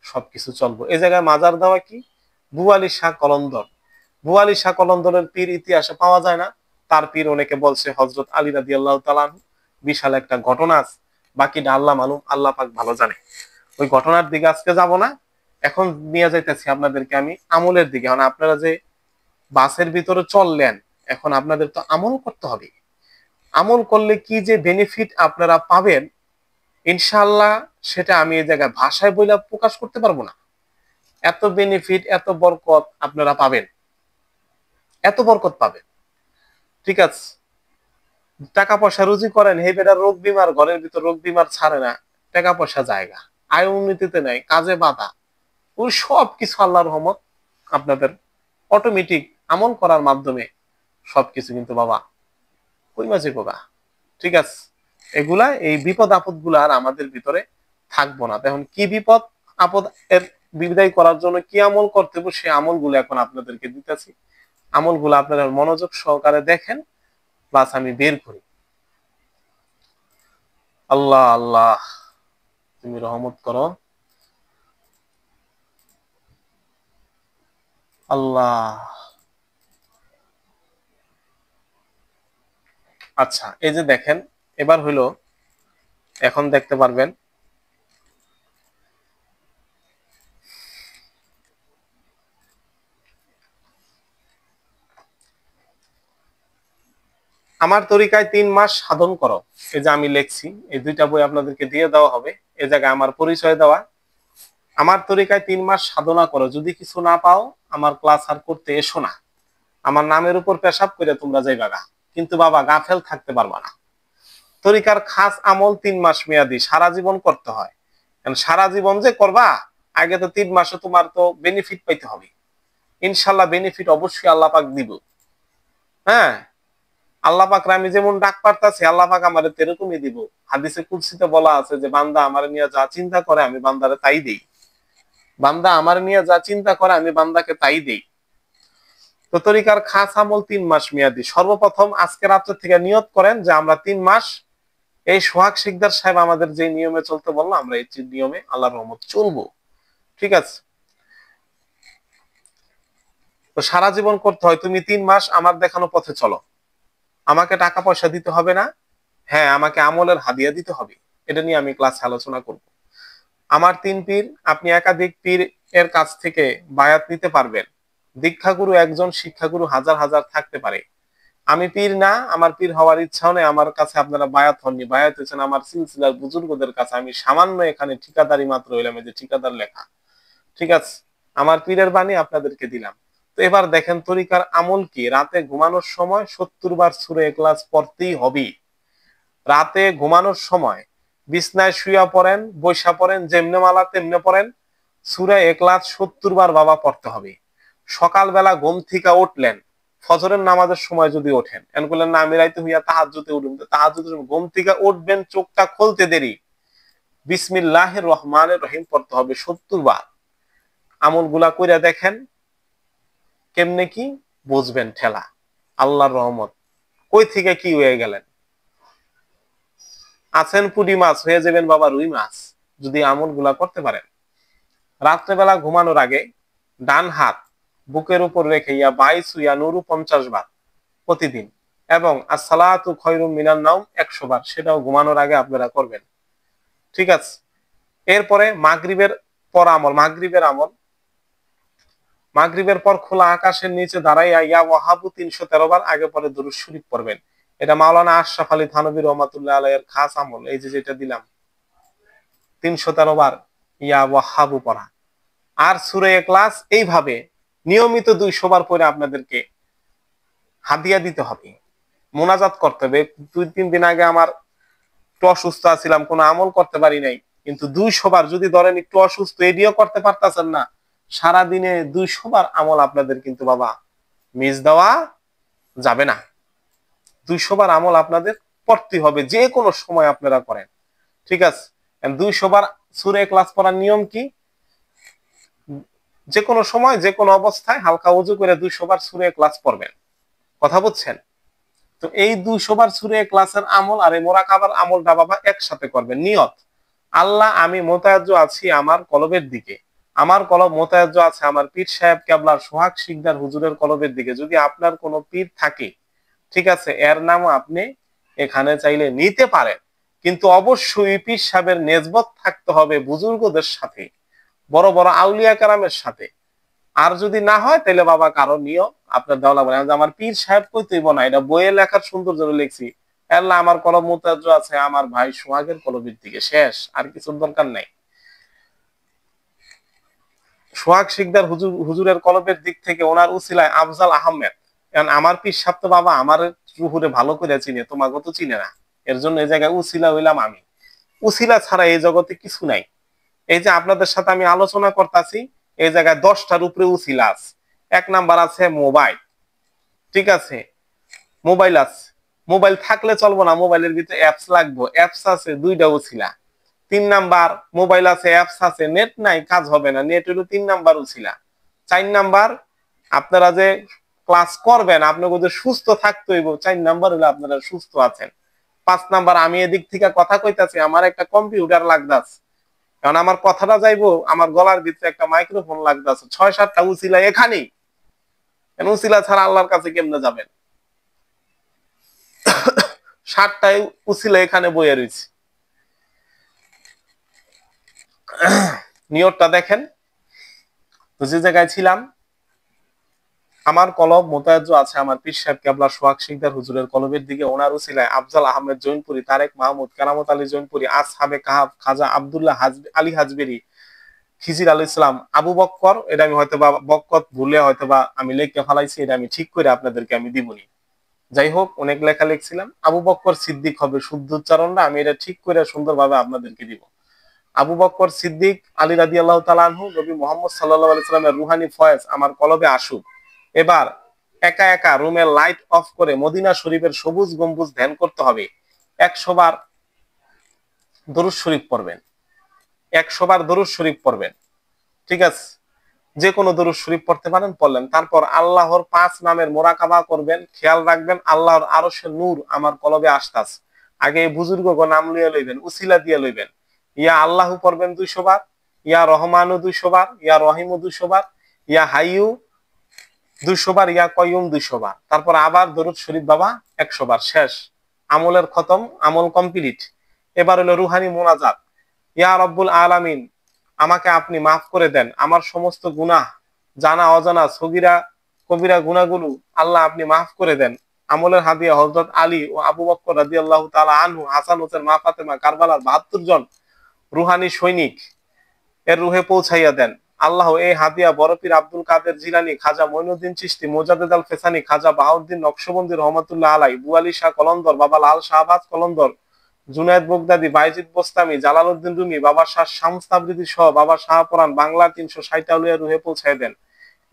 সবকিছু চলবো। এই জায়গায় মাজার দেওয়া কি বুয়ালি শাহ কলন্দর। বুয়ালি শাহ কলন্দরের পীর ইতিহাসে পাওয়া যায় না। তার পীর অনেকে বলছে হযরত আলী রাদিয়াল্লাহু তাআলা আনহু। বিশাল একটা ঘটনা আছে, বাকিটা আল্লাহ মালুম, আল্লাহ পাক ভালো জানে। ওই ঘটনার দিকে আজকে যাব না। এখন নিয়ে যাইতেছি আপনাদেরকে আমি আমলের দিকে। মানে আপনারা যে বাসের ভিতরে চললেন, এখন আপনাদের তো আমল করতে হবে। আমল করলে কি যে বেনিফিট আপনারা পাবেন ইনশাআল্লাহ, সেটা আমি এই জায়গায় ভাষায় বইলা প্রকাশ করতে পারবো না। এত বেনিফিট, এত বরকত আপনারা পাবেন, এত বরকত পাবেন। ঠিক আছে, টাকা পয়সা রুজি করেন, হে বেটা রোগ বিমার, ঘরের ভিতর রোগ বিমার ছাড়ে না, টাকা পয়সা জায়গা, আয় উন্নতিতে নাই, কাজে বাধা, ওই সব কিছু আল্লাহর রহমত আপনাদের অটোমেটিক আমল করার মাধ্যমে সবকিছু কিন্তু বাবা কই মাঝে গোবা। ঠিক আছে, এগুলা এই বিপদ আপদ গুলা আর আমাদের ভিতরে থাকবো না। এখন কি বিপদ আপদ এর বিদায় করার জন্য কি আমল করতে হবে, সেই আমল গুলো এখন আপনাদেরকে দিতেছি। আমল গুলো আপনারা মনোযোগ সহকারে দেখেন, বাস আমি বের করি। আল্লাহ আল্লাহ, তুমি রহমত করো আল্লাহ। আচ্ছা, এই যে দেখেন, এবার হইলো, এখন দেখতে পারবেন আমার তরিকায় 3 মাস সাধন করো। এই যে আমি লেখছি, এই দুইটা বই আপনাদেরকে দিয়ে দেওয়া হবে। এই জায়গায় আমার পরিচয় দেওয়া, আমার তরিকায় 3 মাস সাধনা করো, যদি কিছু না পাও আমার ক্লাস আর করতে এসো না, আমার নামের উপর পেশাব করে তোমরা যাইবা গা, কিন্তু বাবা গাফেল থাকতে পারবা না। তরিকার খাস আমল 3 মাস মেয়াদি, সারা জীবন করতে হয়। সারা জীবন যে করবা, আগে তো 3 মাসে তোমার তো বেনিফিট পাইতে হবে। ইনশাল্লাহ বেনিফিট অবশ্যই আল্লাহ পাক দিব। হ্যাঁ, আল্লাহ পাক আমি যেমন ডাক পারতাছি, আল্লাহ পাক আমার এরকমই দিব। হাদিসে কুদসিতে বলা আছে যে বান্দা আমার নিয়ে যা চিন্তা করে আমি বান্দারে তাই দেই, বান্দা আমার নিয়ে যা চিন্তা করে আমি বান্দাকে তাই দেই। তো তরিকার খাস আমল 3 মাস মেয়াদি। সর্বপ্রথম আজকে রাত্রে থেকে নিয়ত করেন যে আমরা 3 মাস এই সোহাগ শিকদার সাহেব আমাদের যে নিয়মে চলতে বললো, আমরা এই নিয়মে আল্লাহর রহমত চলবো। ঠিক আছে? তো সারা জীবন করতে হয়। তুমি 3 মাস আমার দেখানো পথে চলো, আমাকে টাকা পয়সা দিতে হবে না, হ্যাঁ আমাকে আমলের হাদিয়া দিতে হবে। এটা নিয়ে আমি ক্লাসে আলোচনা করব। আমার 3 পীর, আপনি একাধিক পীর এর কাছ থেকে বায়াত নিতে পারবেন। দীক্ষাগুরু একজন, শিক্ষাগুরু হাজার হাজার থাকতে পারে। আমি পীর না, আমার পীর হওয়ার ইচ্ছাও নেই, আমার কাছে আপনারা বায়াত হননি, বায়াত হয়েছেন আমার সিলসিলার বুজুর্গদের কাছে। আমি সামান্য এখানে ঠিকাদারি মাত্র হইলাম, এই যে ঠিকাদার লেখা। ঠিক আছে? আমার পীরের বাণী আপনাদেরকে দিলাম। তো এবার দেখেন তরিকার আমল কি। রাতে ঘুমানোর সময় 70 বার সূরা ইখলাস পড়তেই হবে। রাতে ঘুমানোর সময় বিছনায় শুয়া পড়েন, বৈশা পড়েন, যেমনে মালা তেমনে পড়েন, সূরা ইখলাস 70 বার বাবা পড়তে হবে। সকালবেলা ঘুম থেকে উঠলেন, ফজরের নামাজের সময় যদি ওঠেন, এন করলেন না আমি রাইতে হইয়া তাহাজ্জুদে উঠবেন, তাহাজ্জুদের ঘুম থেকে উঠবেন, চোখটা খুলতে দেরি বিসমিল্লাহির রহমানির রহিম পড়তে হবে 70 বার। আমলগুলা কইরা দেখেন কেমনে কি বুঝবেন ঠেলা। আল্লাহর রহমত। কই থেকে কি হয়ে গেলেন, আছেন পুঁটি মাছ হয়ে যাবেন বাবা রুই মাছ, যদি আমলগুলা করতে পারেন। রাত্রেবেলা ঘুমানোর আগে ডান হাত বুকের উপর রেখে ইয়া 22 ইয়া নুরু 50 বার প্রতিদিন, এবং আসসালাতু খায়রুম মিনান নাওম 100 বার, সেটাও ঘুমানোর আগে আপনারা করবেন। ঠিক আছে? এরপরে মাগরিবের পর আমল, মাগরিবের আমল, মাগরিবের পর খোলা আকাশের নিচে দাঁড়াইয়া ইয়া ওয়াহাবু 313 বার আগে পরে দুরূদ শরীফ পড়বেন। এটা মাওলানা আশরাফ আলী থানভী রহমাতুল্লাহ আলাইহির খাস আমল। এই যে যেটা দিলাম 313 বার ইয়া ওয়াহাবু পড়া। আর সূরা ইখলাস এইভাবে নিয়মিত 200 বার পড়ে আপনাদেরকে হাদিয়া দিতে হবে, মোনাজাত করতে হবে। 2-3 দিন আগে আমার একটু অসুস্থ ছিলাম, কোনো আমল করতে পারি নাই, কিন্তু 200 বার যদি ধরেন একটু অসুস্থ এডিও করতে পারতেছেন না, সারা দিনে 200 বার আমল আপনাদের কিন্তু বাবা মিস দেওয়া যাবে না। 200 বার আমল আপনাদের পড়তে হবে, যে কোনো সময় আপনারা করেন। ঠিক আছে? 200 বার সূরা ইখলাস পড়ার নিয়ম কি, যে কোনো সময় যে কোনো অবস্থায় হালকা ওযু করে 200 বার সূরা ইখলাস পড়বেন। কথা বুঝছেন? তো এই 200 বার সূরা ইখলাসের আমল আর এই মুরাকাবার আমলটা বাবা একসাথে করবেন। নিয়ত, আল্লাহ আমি মোতায়েজ্জ আছি আমার কলবের দিকে, আমার কলব মোতায়েজ্জ আছে আমার পীর সাহেব কেবলার সোহাগ শিকদার হুজুরের কলবের দিকে। যদি আপনার কোনো পীর থাকে, ঠিক আছে, এর নামও আপনি এখানে চাইলে নিতে পারেন, কিন্তু অবশ্যই পীর সাহেবের নেসবত থাকতে হবে বুজুর্গদের সাথে, বড় বড় আউলিয়া কেরামের সাথে। আর যদি না হয় তাহলে বাবা কারো নিয়ম আপনার দেওয়া লাগবে না। আমার পীর সাহেব কইতেইব না, এটা বইয়ে লেখার সুন্দর জন্য লিখছি, আল্লাহ আমার কলব মোতায়েজ্জ আছে আমার ভাই সোহাগের কলবের দিকে, শেষ, আর কিছুর দরকার নাই। সোহাগ শিকদার হুজুরের কলবের দিক থেকে ওনার উসিলায় আফজাল আহমেদ, কারণ আমার পীর সাহেব তো বাবা আমার রুহুরে ভালো করে চিনে, তোমাকে তো চিনে না, এর জন্য এই জায়গায় উসিলা হইলাম আমি। উসিলা ছাড়া এই জগতে কিছু নাই। এই যে আপনাদের সাথে আমি আলোচনা করতেছি, এই জায়গায় 10টার উপরে উসিলা আছে। 1 নাম্বার আছে মোবাইল। ঠিক আছে? মোবাইল আছে, মোবাইল থাকলে চলবো না, মোবাইলের ভিতরে অ্যাপস লাগবে, অ্যাপস আছে 2টা উসিলা। 3 নাম্বার মোবাইল আছে, অ্যাপস আছে, নেট নাই, কাজ হবে না, নেট হলো 3 নাম্বার উসিলা। 4 নাম্বার আপনারা যে ক্লাস করবেন আপনাকে যে সুস্থ থাকতে হইব, 4 নাম্বার হলো আপনারা সুস্থ আছেন। 5 নাম্বার আমি এদিক থেকে কথা কইতাছি, আমার একটা কম্পিউটার লাগতাছে, কারণ আমার কথাটা যাইবো, আমার গলার ভিতরে একটা মাইক্রোফোন লাগতাছে। 6-7টা উসিলা এখানেই, উসিলা ছাড়া আল্লাহর কাছে কেমনে যাবেন? 7টাই উসিলা এখানে বইয়ে রয়েছে। নিয়তটা দেখেন, তো যে জায়গায় ছিলাম আমার কলব মোতায়েজ আছে আমার পীর সাহেব কেবলা সোহাগ শিকদার হুজুরের কলবের দিকে। ওনার উসিলায় আফজাল আহমেদ জৈনপুরি, তারেক মাহমুদ, কেরামত আলী জৈনপুরি, আসহাবে কাহাব, খাজা আব্দুল্লাহ আলী হাজবেরি, খিজির আল ইসলাম, আবু বক্কর, এটা আমি হয়তো বা বক্কত ভুলে হয়তো বা আমি লেখকে ফেলাইছি, এটা আমি ঠিক করে আপনাদেরকে আমি দিবনি। যাই হোক, অনেক লেখা লিখছিলাম। আবু বক্কর সিদ্দিক হবে শুদ্ধ উচ্চারণটা, আমি এটা ঠিক করে সুন্দরভাবে আপনাদেরকে দিব। আবু বক্কর সিদ্দিক আলী রাদিয়াল্লাহু তাআলা আনহু, নবী মুহাম্মদ সাল্লাল্লাহু আলাইহি সাল্লামের রুহানি ফয়েজ আমার কলবে আসুক। এবার একা একা রুমের লাইট অফ করে মদিনা শরীফের সবুজ গম্বুজ ধ্যান করতে হবে। 100 বার দরুদ শরীফ পড়বেন, 100 বার দরুদ শরীফ পড়বেন। ঠিক আছে, যে কোনো দরুদ শরীফ পড়তে পারেন, পড়লেন। তারপর আল্লাহর 5 নামের মোরাকাবা করবেন। খেয়াল রাখবেন আল্লাহর আরশের নূর আমার কলবে আসতাস। আগে এই বুজুর্গগণ নাম লিয়ে লইবেন, উসিলা দিয়ে লইবেন। ইয়া আল্লাহু পড়বেন 200 বার, ইয়া রহমানু 200 বার, ইয়া রহিমু 200 বার, ইয়া হাইয়ু 200 বার, ইয়া কয়ুম 200 বার। তারপর আবার দরুদ শরীফ বাবা 100 বার। শেষ, আমলের খতম, আমল কমপ্লিট। এবার হলো রুহানি মোনাজাত। ইয়া রব্বুল আলামিন, আমাকে আপনি মাফ করে দেন, আমার সমস্ত গুনাহ, জানা অজানা, সগীরা কবিরা গুনাহগুলো আল্লাহ আপনি মাফ করে দেন। আমলের হাদিয়া হযরত আলী ও আবু বকর রাদিয়াল্লাহু তাআলা আনহু, হাসান হোসেন, মা ফাতেমা, কারবালার 72 জন রুহানি সৈনিক এর রুহে পৌঁছাইয়া দেন। আল্লাহ এই হাদিয়া বড় পীর আব্দুল কাদের জিলানী, খাজা মঈনুদ্দিন চিশতি, মোজাদ্দেদ আল ফেসানি, খাজা বাহাউদ্দিন নকশবন্দি রহমাতুল্লাহ আলাই, বুয়ালি Shah Qalandar, Baba Lal Shahbaz Qalandar, Junaid Baghdadi, Bayazid Bostami, Jalaluddin Rumi, Baba Shah Shams তাবরিদি সহ বাবা শাহপরান বাংলা 360 আউলিয়া রুহে পৌঁছায় দেন।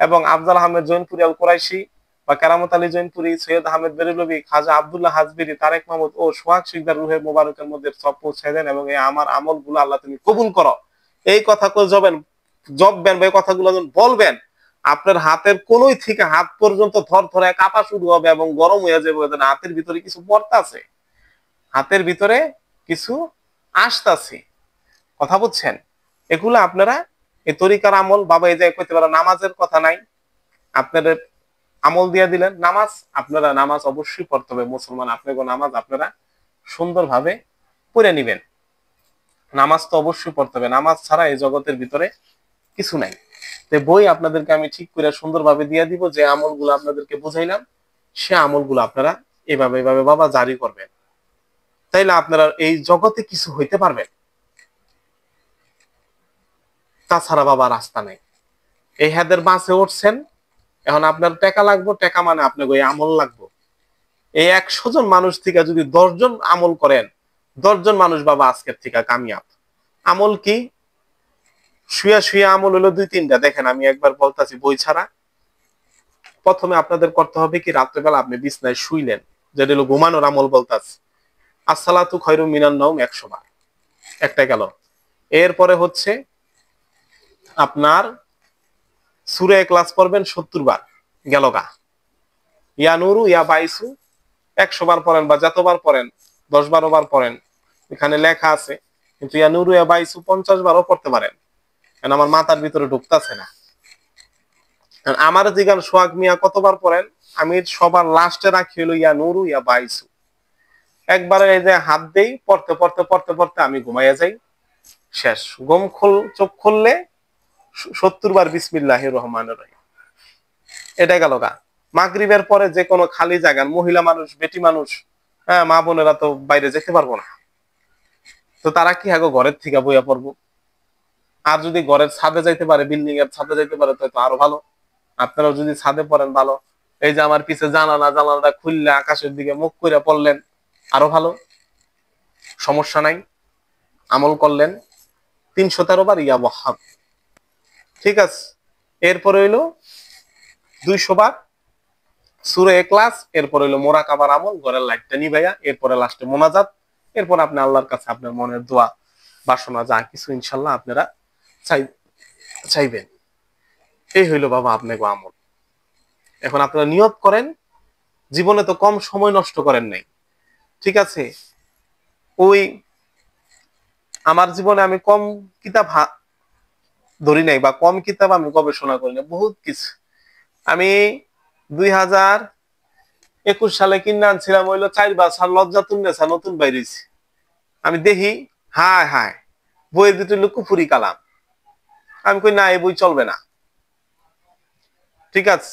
এবং আফজাল আহমেদ জৈনপুরি, আল কোরাইশি বা কেরামত আলী জৈনপুরি, সৈয়দ আহমেদ বেরেলভী, খাজা আব্দুল্লাহ হাজবিরি, তারেক মাহমুদ ও সোহাগ শিকদার রুহে মোবারকের মধ্যে সব পৌঁছায় দেন। এবং এই আমার আমলগুলো আল্লাহ তুমি কবুল করো। এই কথা কই জববেন বা এই কথাগুলো যখন বলবেন, আপনার হাতের কোনোই থেকে হাত পর্যন্ত থর থরে কাঁপা শুরু হবে এবং গরম হয়ে যাবে। হাতের ভিতরে কিছু পড়তাছে, হাতের ভিতরে কিছু আসতাছে। কথা বুঝছেন? এগুলো আপনারা এই তরিকার আমল বাবা এই যে কইতে পারে নামাজের কথা নাই, আপনাদের আমল দিয়ে দিলেন। নামাজ আপনারা নামাজ অবশ্যই পড়তে হবে মুসলমান, আপনাকে নামাজ আপনারা সুন্দরভাবে পড়ে নিবেন। নামাজ তো অবশ্যই পড়তে হবে, নামাজ ছাড়া এই জগতের ভিতরে কিছু নাই। তো বই আপনাদেরকে আমি ঠিক করে সুন্দরভাবে দিয়ে দিব, যে আমলগুলো আপনাদেরকে বুঝাইলাম সে আমলগুলো আপনারা এভাবে এভাবে বাবা জারি করবেন। তাইলে আপনারা এই জগতে কিছু হইতে পারবেন, তাছাড়া বাবা রাস্তা নেই। এই হাদের বাসে উঠছেন, এখন আপনার টাকা লাগবে, টাকা মানে আপনাকে ওই আমল লাগবে। এই 100 জন মানুষ থেকে যদি 10 জন আমল করেন, 10 জন মানুষ বাবা আজকের থেকে কামিয়াব। আমল কি? শুয়া শুয়া আমল হলো 2-3টা। দেখেন আমি একবার বলতাছি বই ছাড়া। প্রথমে আপনাদের করতে হবে কি, রাত্রেবেলা আপনি বিছনায় শুইলেন, যেটা হলো ঘুমানোর আমল বলতাছি। আসসালাতু খায়রুম মিনান নাওম 100 বার, একটা গেল। এরপরে হচ্ছে আপনার সূরা ইখলাস পড়বেন 70 বার, গেল গা। ইয়া নুরু ইয়া বাইসু 100 বার পড়েন বা যতবার পড়েন, 10-12 বার পড়েন, এখানে লেখা আছে। কিন্তু ইয়া নুরু ইয়া বাইসু 50 বারও পড়তে পারেন, কারণ আমার মাথার ভিতরে ঢুকতাছে না। আমার জিগান সোহাগ মিয়া কতবার পড়েন, আমি সবার লাস্টে রাখি হলো ইয়া নুরু ইয়া বাইসু। একবারে এই যে হাত দেই, পড়তে পড়তে পড়তে পড়তে আমি ঘুমাইয়া যাই, শেষ। চোখ খুললে 70 বার বিসমিল্লাহির রহমানির রহিম, এটা গেল গা। মাগরিবের পরে যে কোনো খালি জায়গার মহিলা মানুষ, বেটি মানুষ, হ্যাঁ মা বোনেরা তো বাইরে যেতে পারবো না, তো তারা কি আগে ঘরের থেকে বইয়া পড়বো। আর যদি ঘরের ছাদে যাইতে পারে, বিল্ডিং এর ছাদে যাইতে পারে, তো আরো ভালো। আপনারাও যদি ছাদে পড়েন ভালো। এই যে আমার পিছে জানালাটা খুললে আকাশের দিকে মুখ করে পড়লেন, আরো ভালো, সমস্যা নাই। আমল করলেন 313 বার ইয়া ওয়াহাব, ঠিক আছে। এরপরে হইলো 200 বার সূরা ইখলাস, এরপর হইলো মোরাকাবার আমল, ঘরের লাইটটা নিভাইয়া, এরপরে লাস্টে মোনাজাত। এরপর আপনি আল্লাহর কাছে আপনার মনের দোয়া বাসনা যা কিছু ইনশাল্লাহ আপনারা চাইবেন। এই হইলো বাবা আপনাকে আমল। এখন আপনারা নিয়ত করেন, জীবনে তো কম সময় নষ্ট করেন নাই, ঠিক আছে। ওই আমার জীবনে আমি কম কিতাব ধরি নাই বা কম কিতাব আমি গবেষণা করি না, বহুত কিছু। আমি 2021 সালে কিনে আনছিলাম হইলো 4 বছর লজ্জাতুন্নেসা নতুন বাইরেছি। আমি দেখি হায় হায়, বইয়ের ভিতরে হলো কুফুরি কালাম। আমি কই না, এই বই চলবে না, ঠিক আছে।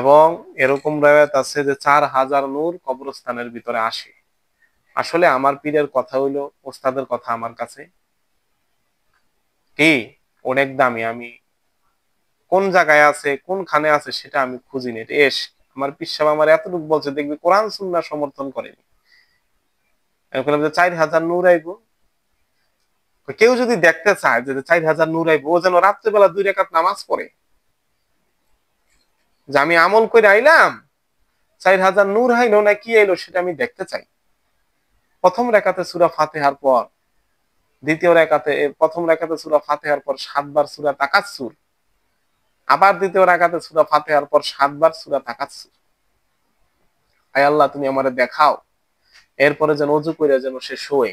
এবং এরকম রাওয়ায়াত আছে যে 4000 নূর কবরস্থানের ভিতরে আসে। আসলে আমার পীরের কথা হইলো, ওস্তাদের কথা আমার কাছে কি অনেক দামি। আমি কোন জায়গায় আছে কোনখানে আছে সেটা আমি খুঁজিনি। এস আমার পীর সাহেব আমার এতটুকু বলছে, দেখবি কোরআন সুন্নাহ সমর্থন করেনি। আমি বললাম যে 4000 নূর আইবো, কেউ যদি দেখতে চায় যে 4000 নূর আইবো, ও যেন রাত্রেবেলা 2 রাকাত নামাজ পড়ে, যে আমি আমল করে আইলাম 4000 নূর আইলো না কি আইলো সেটা আমি দেখতে চাই। প্রথম রাকাতে সূরা ফাতিহার পর, দ্বিতীয় রাকাতে, প্রথম রাকাতে সূরা ফাতিহার পর 7 বার সূরা তাকাসসুর, আবার দ্বিতীয় রাকাতে সূরা ফাতিহার পর 7 বার সূরা তাকাসসুর। আয় আল্লাহ তুমি আমারে দেখাও। এরপরে যেন ওযু করে যেন সে শোয়ে,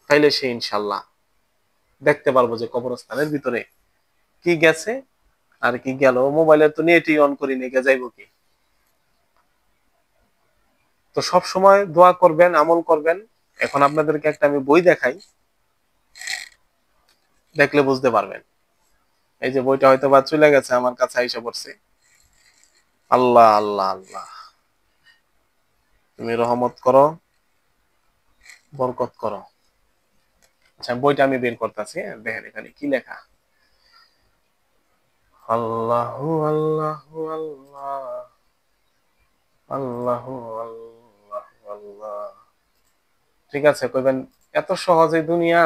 তাইলে সে ইনশাআল্লাহ দেখতে পারবো যে কবরস্থানের ভিতরে কি গেছে আর কি গেল। মোবাইলের তো নেটই অন করি নিয়ে যাইবো কি। তো সব সময় দোয়া করবেন, আমল করবেন। এখন আপনাদেরকে একটা আমি বই দেখাই, দেখলে বুঝতে পারবেন। এই যে বইটা হয়তো বা চলে গেছে, আমার কাছে আইসা পড়ছে। আল্লাহ আল্লাহ আল্লাহ, তুমি রহমত করো, বরকত করো। আচ্ছা বইটা আমি বের করতেছি, দেখেন এখানে কি লেখা। আল্লাহু আল্লাহু আল্লাহ, আল্লাহু আল্লাহু আল্লাহ। ঠিক আছে কইবেন এত সহজ এই দুনিয়া,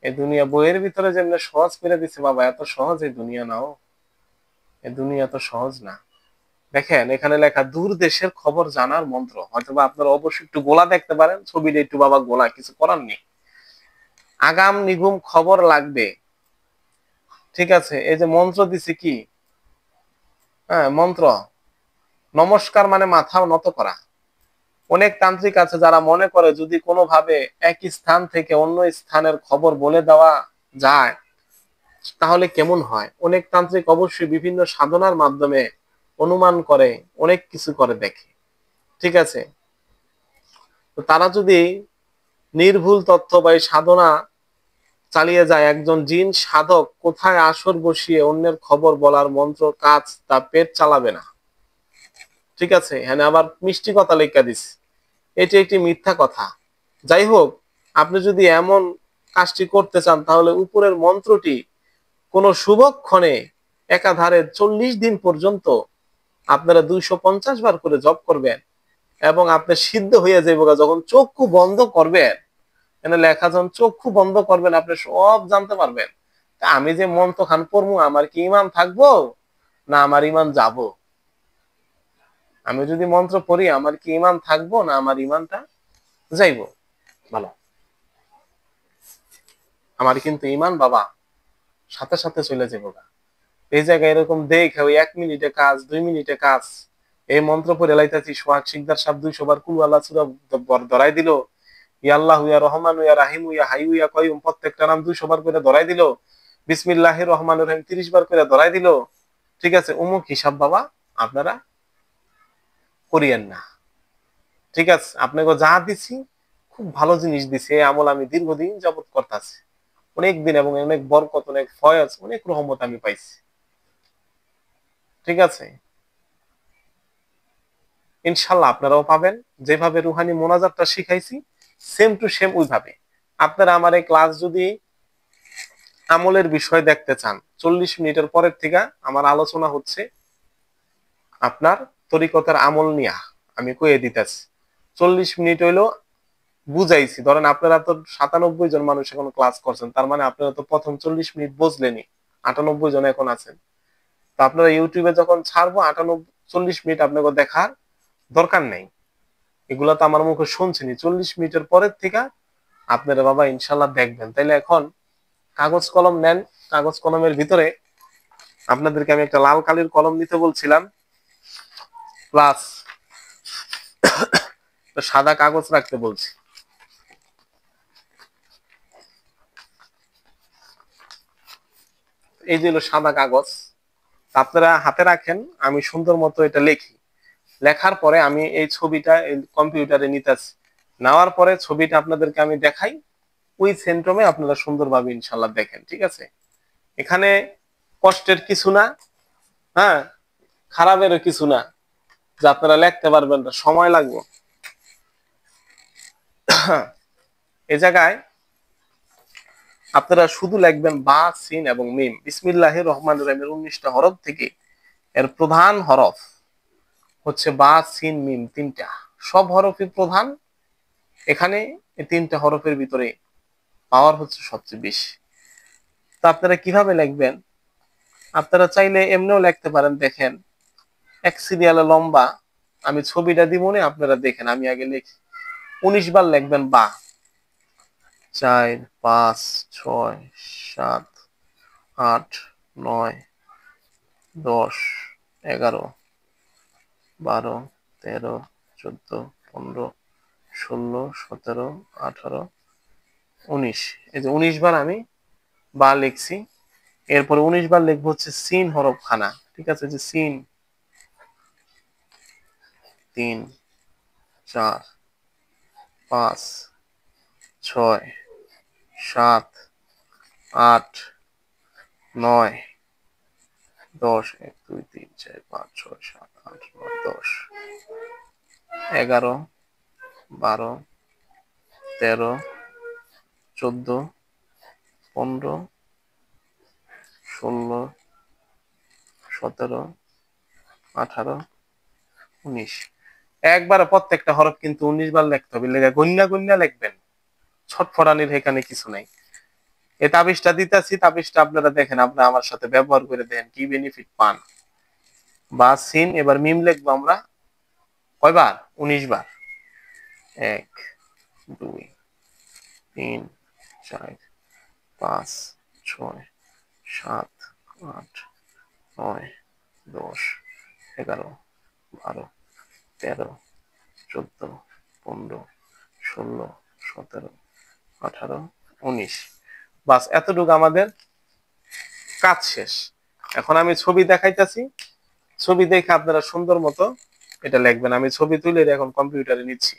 এই দুনিয়া বইয়ের ভিতরে যেমন সহজ করে দিছে বাবা, এত সহজ এই দুনিয়া নাও, এই দুনিয়া তো সহজ না। দেখেন এখানে লেখা দূর দেশের খবর জানার মন্ত্র। হয়তোবা আপনারা অবশ্যই একটু গোলা দেখতে পারেন, ছবিটা একটু বাবা গোলা, কিছু করার নেই। আগাম নিগুম খবর লাগবে। ঠিক আছে, এই যে মন্ত্র দিছে কি, হ্যাঁ মন্ত্র, নমস্কার মানে মাথা নত করা। অনেক তান্ত্রিক আছে যারা মনে করে যদি কোনোভাবে এক স্থান থেকে অন্য স্থানের খবর বলে দেওয়া যায় তাহলে কেমন হয়। অনেক তান্ত্রিক অবশ্যই বিভিন্ন সাধনার মাধ্যমে অনুমান করে, অনেক কিছু করে দেখে। ঠিক আছে, তো তারা যদি নির্ভুল তথ্য বা এই সাধনা চালিয়ে যায়, একজন জিন সাধক কোথায় আসর বসিয়ে অন্যের খবর বলার মন্ত্র কাজ তা পেট চালাবে না। ঠিক আছে, হ্যাঁ আবার মিষ্টি কথা লেখা দিস, এটি একটি মিথ্যা কথা। যাই হোক, আপনি যদি এমন কাজটি করতে চান তাহলে উপরের মন্ত্রটি কোন শুভক্ষণে একাধারে 40 দিন পর্যন্ত আপনারা 250 বার করে জপ করবেন এবং আপনি সিদ্ধ হয়ে যাইব। যখন চক্ষু বন্ধ করবেন, এখানে লেখা, যখন চক্ষু বন্ধ করবেন আপনি সব জানতে পারবেন। আমি যে মন্ত্র খান পড়বো, আমার কি ইমান থাকবো না আমার ইমান যাব? আমি যদি মন্ত্র পড়ি আমার কি ইমান থাকবো না আমার ইমানটা যাইবো? ভালো, আমার কিন্তু ইমান বাবা সাথে সাথে চলে যাবো। এই জায়গায় এরকম দেখে ওই 1 মিনিটে কাজ, 2 মিনিটে কাজ। এই মন্ত্র পড়ে লাইতাছি, সোহাগ শিকদার সাহেব 200 বার কুল আল্লাহ সূরা ধরাই দিল, ইয়া আল্লাহ ইয়া রহমান ইয়া রাহিম ইয়া হাইয়ু ইয়া কাইয়ুম প্রত্যেকটা নাম 200 বার করে ধরাই দিল, বিসমিল্লাহির রহমানির রহিম 30 বার করে ধরাই দিল। ঠিক আছে, অমুক হিসাব বাবা আপনারা করিয়েন না। ঠিক আছে, আপনাকে যা দিছি খুব ভালো জিনিস দিছি, এই আমল আমি দীর্ঘদিন যাবত করতেছি, অনেক দিন, এবং অনেক বরকত, অনেক ফয়েজ, অনেক রহমত আমি পাইছি। ঠিক আছে, ইনশাল্লাহ আপনারাও পাবেন। যেভাবে রুহানি মোনাজাতটা শিখাইছি সেম টু সেম ওইভাবে। আপনারা আমার এই ক্লাস যদি আমলের বিষয় দেখতে চান, 40 মিনিটের পরের থেকে আমার আলোচনা হচ্ছে আপনার তরিকতের আমল নিয়া, আমি কয়ে দিতেছি। 40 মিনিট হইলো বুঝাইছি। ধরেন আপনারা তো 97 জন মানুষ এখন ক্লাস করছেন, তার মানে আপনারা তো প্রথম 40 মিনিট বুঝলেনি, 98 জন এখন আছেন। তো আপনারা ইউটিউবে যখন ছাড়বো 40 মিনিট আপনাকে দেখার দরকার নেই। এগুলা তো আমার মুখে শুনছেনি। 40 মিনিটের পরের থেকে আপনারা বাবা ইনশাল্লাহ দেখবেন। তাইলে এখন কাগজ কলম নেন। কাগজ কলমের ভিতরে আপনাদেরকে আমি একটা লাল কালির কলম নিতে বলছিলাম, প্লাস সাদা কাগজ রাখতে বলছি। এই যে হলো সাদা কাগজ, আপনারা হাতে রাখেন, আমি সুন্দর মতো এটা লিখি। লেখার পরে আমি এই ছবিটা কম্পিউটারে নিতেছি, নেওয়ার পরে ছবিটা আপনাদেরকে আমি দেখাই, ওই সেন্ট্রমে আপনারা সুন্দরভাবে ইনশাল্লাহ দেখেন। ঠিক আছে, এখানে কষ্টের কিছু না। হ্যাঁ, খারাপেরও কিছু না যে আপনারা লিখতে পারবেন না, সময় লাগবে। এই জায়গায় আপনারা শুধু লিখবেন বা, সিন এবং মিম। বিসমিল্লাহির রহমানির রহিমের 19টা হরফ থেকে এর প্রধান হরফ হচ্ছে বা, সিন, মিম, তিনটা। সব হরফই প্রধান। এখানে এই তিনটা হরফের ভিতরে পাওয়ার হচ্ছে সবচেয়ে বেশি। তো আপনারা কিভাবে লিখবেন? আপনারা চাইলে এমনিও লিখতে পারেন। দেখেন, এক সিরিয়ালে লম্বা, আমি ছবিটা দিব না, আপনারা দেখেন। আমি আগে লিখি। 19 বার লিখবেন বা। 4, 5, 6, 7, 8, 9, 10, 11, 12, 13, 14, 15, 16, 17, 18, 19। এই যে 19 বার আমি বা লিখছি। এরপরে 19 বার লিখবো হচ্ছে সিন হরফ খানা। ঠিক আছে, যে সিন। 3, 4, 5, 6, 7, 8, 9, 10, 1, 2, 3, 4, 5, 6, 7, 8, 9, 10, 11, 12, 13, 14, 15, 16, 17, 18, 19। একবারে প্রত্যেকটা হরফ কিন্তু 19 বার লিখতে হবে। লেখা গন্যা গন্যা লিখবেন, ছটফটানির এখানে কিছু নাই। এই তাবিজটা দিতেছি, তাবিজটা আপনারা দেখেন, আপনারা আমার সাথে ব্যবহার করে দেখেন কি বেনিফিট পান। বা, সিন, এবার মিম লিখবো আমরা কয়বার? 19 বার। 1, 2, 3, 4, 5, 6, 7, 8, 9, 10, 11, 12, 13, 14, 15, 16, 17, 18, 19। বাস, এতটুকু আমাদের কাজ শেষ। এখন আমি ছবি দেখাইতেছি, ছবি দেখে আপনারা সুন্দর মতো এটা লিখবেন। আমি ছবি তুলে এখন কম্পিউটারে নিচ্ছি।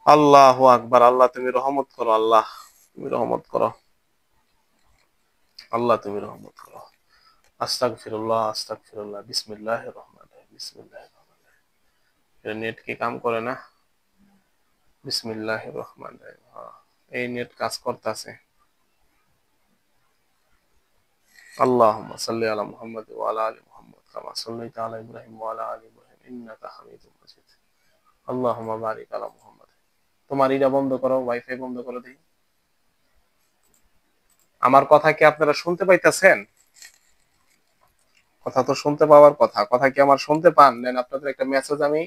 আল্লাহু আকবার। আল্লাহ তুমি রহমত করো, আল্লাহ তুমি রহমত করো, আল্লাহ তুমি রহমত করো। আস্তাগফিরুল্লাহ, আস্তাগফিরুল্লাহ। বিসমিল্লাহির রহমানির রহিম, বিসমিল্লাহির রহমানির রহিম। এর নেট কি কাম করে না? বিসমিল্লাহির রহমানির রহিম। এই নেট কাজ করতেছে। আল্লাহুম্মা সাল্লি আলা মুহাম্মাদ ওয়া আলা আলি মুহাম্মাদ কামা সাল্লাইতা আলা ইব্রাহিম ওয়া আলা আলি ইব্রাহিম ইন্নাকা হামিদুম মাজিদ। আল্লাহুম্মা বারিক আলা মুহাম্মাদ। তোমার এটা বন্ধ করো, ওয়াইফাই বন্ধ করে দেই। আমার কথা কি আপনারা শুনতে পাইতেছেন? কথা তো শুনতে পাওয়ার কথা। কথা কি আমার শুনতে পান? দেন আপনাদের একটা মেসেজ আমি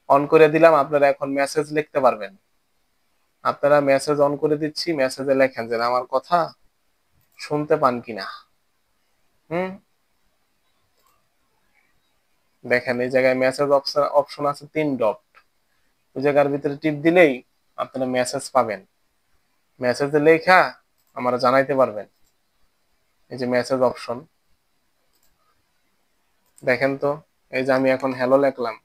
অন করে দিলাম, আপনারা এখন মেসেজ লিখতে পারবেন। আপনারা মেসেজ অন করে দিচ্ছি, মেসেজে লেখেন যে আমার কথা শুনতে পান কিনা। হুম, দেখেন এই জায়গায় মেসেজ অপশন আছে 3 ডট। ওই জায়গার ভিতরে টিপ দিলেই আপনারা মেসেজ পাবেন। মেসেজে লেখা আমরা জানাইতে পারবেন। এই যে মেসেজ অপশন, দেখেন তো। এই যে আমি এখন হ্যালো লিখলাম।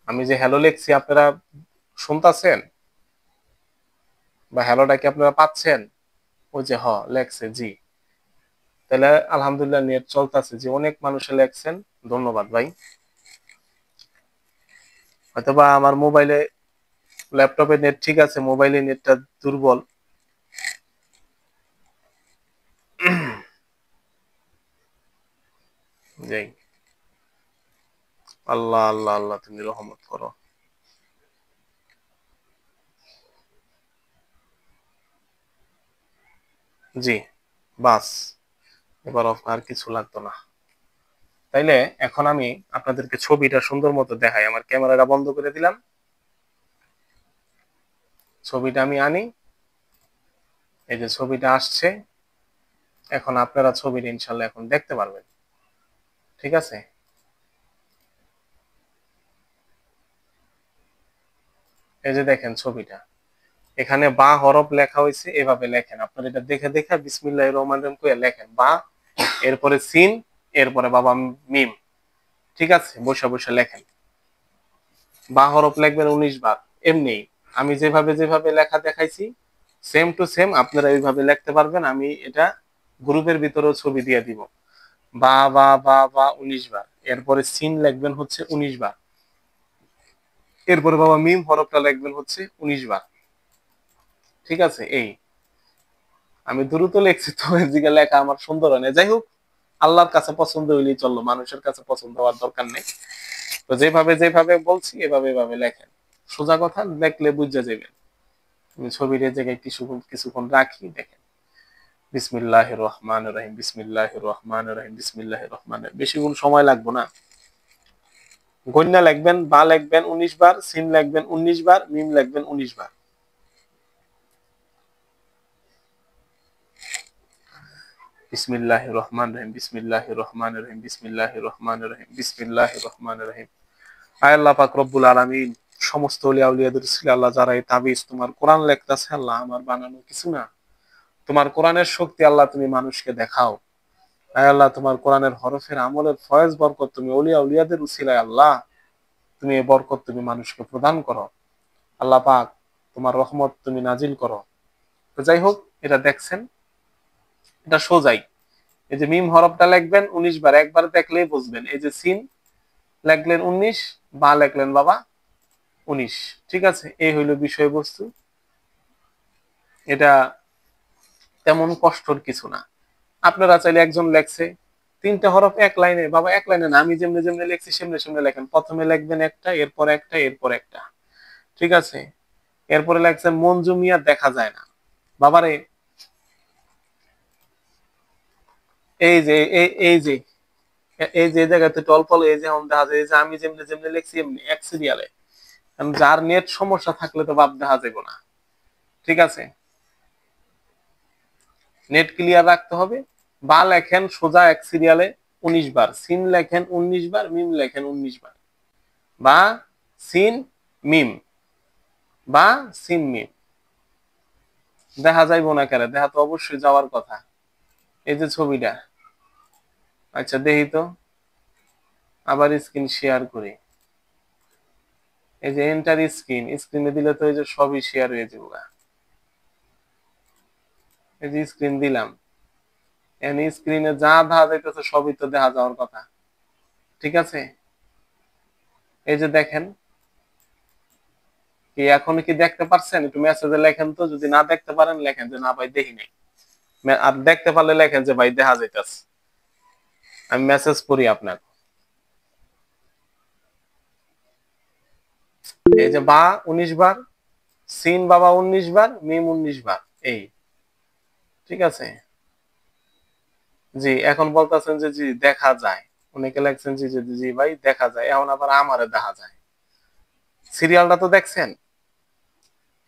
আমি যে হ্যালো লিখছি আপনারা শুনতাছেন? বা হ্যালোটা কি আপনারা পাচ্ছেন? ওই যে লেখছে জি। তাহলে আলহামদুলিল্লাহ নেট চলতেছে। যে অনেক মানুষে লেখছেন, ধন্যবাদ ভাই। হয়তোবা আমার মোবাইলে, ল্যাপটপে নেট ঠিক আছে, মোবাইলে নেটটা দুর্বল। যাই, আল্লাহ আল্লাহ আল্লাহ তুমি রহমত করো। জি, বাস, এবার আর কিছু লাগতো না। তাইলে এখন আমি আপনাদেরকে ছবিটা সুন্দর মতো দেখাই। আমার ক্যামেরাটা বন্ধ করে দিলাম, ছবিটা আমি আনি। এই যে ছবিটা আসছে, এখন আপনারা ছবিটা ইনশাল্লাহ এখন দেখতে পারবেন। ঠিক আছে, এই যে দেখেন ছবিটা। এখানে বা হরফ লেখা হয়েছে, এভাবে লেখেন। আপনারা এটা দেখে দেখে বিসমিল্লাহির রহমানির রহিম কইয়া লেখেন বা, এরপরে সিন, এরপরে বাবা মিম, ঠিক আছে, বসে বসে লেখেন। বা হরফ লিখবেন 19 বার। এমনি আমি যেভাবে যেভাবে লেখা দেখাইছি সেম টু সেম আপনারা এইভাবে লিখতে পারবেন। আমি এটা গ্রুপের ভিতরেও ছবি দিয়ে দিব। বা বা বা বা 19 বার। এরপরে সিন লিখবেন হচ্ছে 19 বার। এরপরে বাবা মিম হরফটা লিখবেন হচ্ছে 19 বার। ঠিক আছে, এই আমি দ্রুত লিখছি তো এদিকে লেখা আমার সুন্দর হয় না। যাই হোক, আল্লাহর কাছে পছন্দ হইলেই চললো, মানুষের কাছে পছন্দ হওয়ার দরকার নেই। তো যেভাবে যেভাবে বলছি এভাবে এভাবে লেখেন। সোজা কথা দেখলে বুঝা যাবেন। আমি ছবির এই জায়গায় কিছুক্ষণ রাখি, দেখেন। বিসমিল্লাহির রহমানির রহিম, বিসমিল্লাহির রহমানির রহিম, বিসমিল্লাহির রহমানির রহিম। বেশিক্ষণ সময় লাগবে না। গন্যা লিখবেন, বা লিখবেন 19 বার, সিন লিখবেন 19 বার, মিম লিখবেন 19 বার। বিসমিল্লাহির রহমানির রহিম, বিসমিল্লাহির রহমানির রহিম, বিসমিল্লাহির রহমানির রহিম, বিসমিল্লাহির রহমানির রহিম। আয় আল্লাহ পাক রব্বুল আলামিন, সমস্ত আউলিয়া উলিয়াদের ছিল আল্লাহ, যারা এই তাবিজ তোমার কোরআন লেখতেছে আল্লাহ, আমার বানানো কিছু না। তোমার কোরআনের শক্তি আল্লাহ তুমি মানুষকে দেখাও। আয় আল্লাহ, তোমার কোরআনের হরফের আমলের ফয়েজ বরকত তুমি আউলিয়া উলিয়াদের উসিলায় আল্লাহ, তুমি এই বরকত তুমি মানুষকে প্রদান করো। আল্লাহ পাক, তোমার রহমত তুমি নাজিল করো। তো যাই হোক, এটা দেখছেন, এটা সোজাই। এই যে মিম হরফটা লিখবেন 19 বার, একবার দেখলেই বুঝবেন। এই যে সিন লিখলেন 19, বা লিখলেন বাবা 19। ঠিক আছে, এই হইল বিষয়বস্তু। এটা তেমন কষ্টর কিছু না। আপনারা চাইলে, একজন লেখছে 3টা হরফ এক লাইনে, বাবা এক লাইনে না, আমি যেমনি যেমনি লেখছি সেমনি সেমনি লেখেন। প্রথমে লিখবেন একটা, এরপর একটা, এরপর একটা। ঠিক আছে, এরপরে লেখছেন মঞ্জু মিয়া দেখা যায় না। বাবারে, এই যে এই যে এই যে জায়গাতে অল্প এই যে দেখা যায়, এই যে আমি যেমনি যেমনি লেখছি এমনি এক সিরিয়ালে। যার নেট সমস্যা থাকলে তো বাপ দেখা যাবে না। ঠিক আছে, নেট ক্লিয়ার রাখতে হবে। বা লেখেন সোজা এক সিরিয়ালে 19 বার, সিন লেখেন 19 বার, মিম লেখেন 19 বার। বা সিন মিম, বা সিন মিম। দেখা যাইব না কেন? দেখা তো অবশ্যই যাওয়ার কথা। এই যে ছবিটা, আচ্ছা দেখি তো, আবার স্ক্রিন শেয়ার করি। এই যে এন্টার স্ক্রিন, স্ক্রিনে দিলে তো এই যে সবই শেয়ার হয়ে যাবে। এই যে স্ক্রিন দিলাম, এখানে স্ক্রিনে যা দেখা যাইতেছে সবই তো দেখা যাওয়ার কথা। ঠিক আছে, এই যে দেখেন, কি এখন কি দেখতে পারছেন? একটু মেসেজে লেখেন তো, যদি না দেখতে পারেন লেখেন যে না ভাই দেখি নাই। আর দেখতে পারলে লেখেন যে ভাই দেখা যাইতেছে। আমি মেসেজ করি আপনার। এই যে বা 19 বার, সিন বাবা 19 বার, মিম 19 বার। এই ঠিক আছে, জি এখন বলতেছেন যে জি দেখা যায়। অনেকে লেখছেন জি জি জি ভাই দেখা যায়, এখন আবার আমারে দেখা যায়। সিরিয়ালটা তো দেখছেন,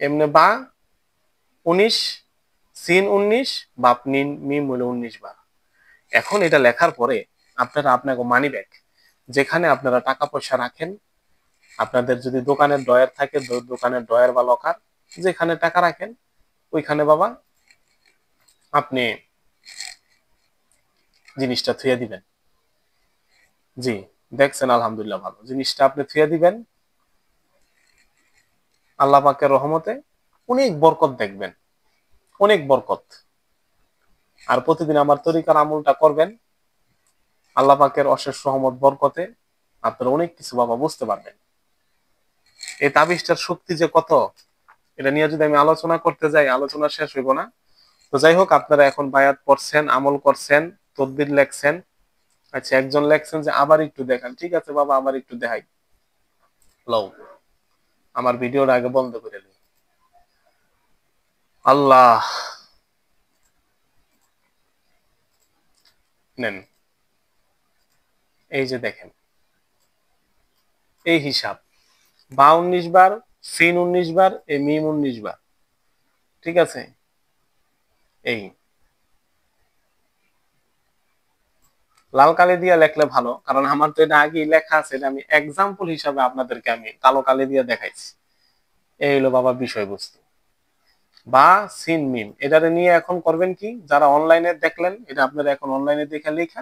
এমনি বা 19, সিন 19, বাপ মিম হলো 19 বার। এখন এটা লেখার পরে আপনারা আপনাকে মানি ব্যাগ, যেখানে আপনারা টাকা পয়সা রাখেন, আপনাদের যদি দোকানের ড্রয়ার থাকে, দোকানের ড্রয়ার বা লকার, যেখানে টাকা রাখেন ওইখানে বাবা আপনি জিনিসটা থুয়ে দিবেন। জি, দেখছেন আলহামদুলিল্লাহ, ভালো জিনিসটা আপনি থুয়ে দিবেন। আল্লাহ পাকের রহমতে অনেক বরকত দেখবেন, অনেক বরকত। আর প্রতিদিন আমার তরিকার আমলটা করবেন, আল্লাহ পাকের অশেষ রহমত বরকতে আপনারা অনেক কিছু বাবা বুঝতে পারবেন। এই তাবিজটার শক্তি যে কত, এটা নিয়ে যদি আমি আলোচনা করতে যাই, আলোচনা শেষ হইব না। তো যাই হোক, আপনারা এখন বায়াত পড়ছেন, আমল করছেন, তদবির লেখছেন। আচ্ছা, একজন লেখছেন যে আবার একটু দেখান। ঠিক আছে বাবা, আবার একটু দেখাই। লও, আমার ভিডিওটা আগে বন্ধ করে দিই। আল্লাহ, নেন, এই যে দেখেন, এই হিসাব। বা 19 বার, সিন 19 বার, এই মিম 19 বার। ঠিক আছে, এই লাল কালি দিয়ে লেখলে ভালো, কারণ আমার তো এটা আগেই লেখা আছে। এটা আমি এক্সাম্পল হিসাবে আপনাদেরকে আমি কালো কালি দিয়ে দেখাইছি। এই হলো বাবা বিষয়বস্তু। বা সিন মিম, এটারে নিয়ে এখন করবেন কি, যারা অনলাইনে দেখলেন, এটা আপনারা এখন অনলাইনে দেখে লেখা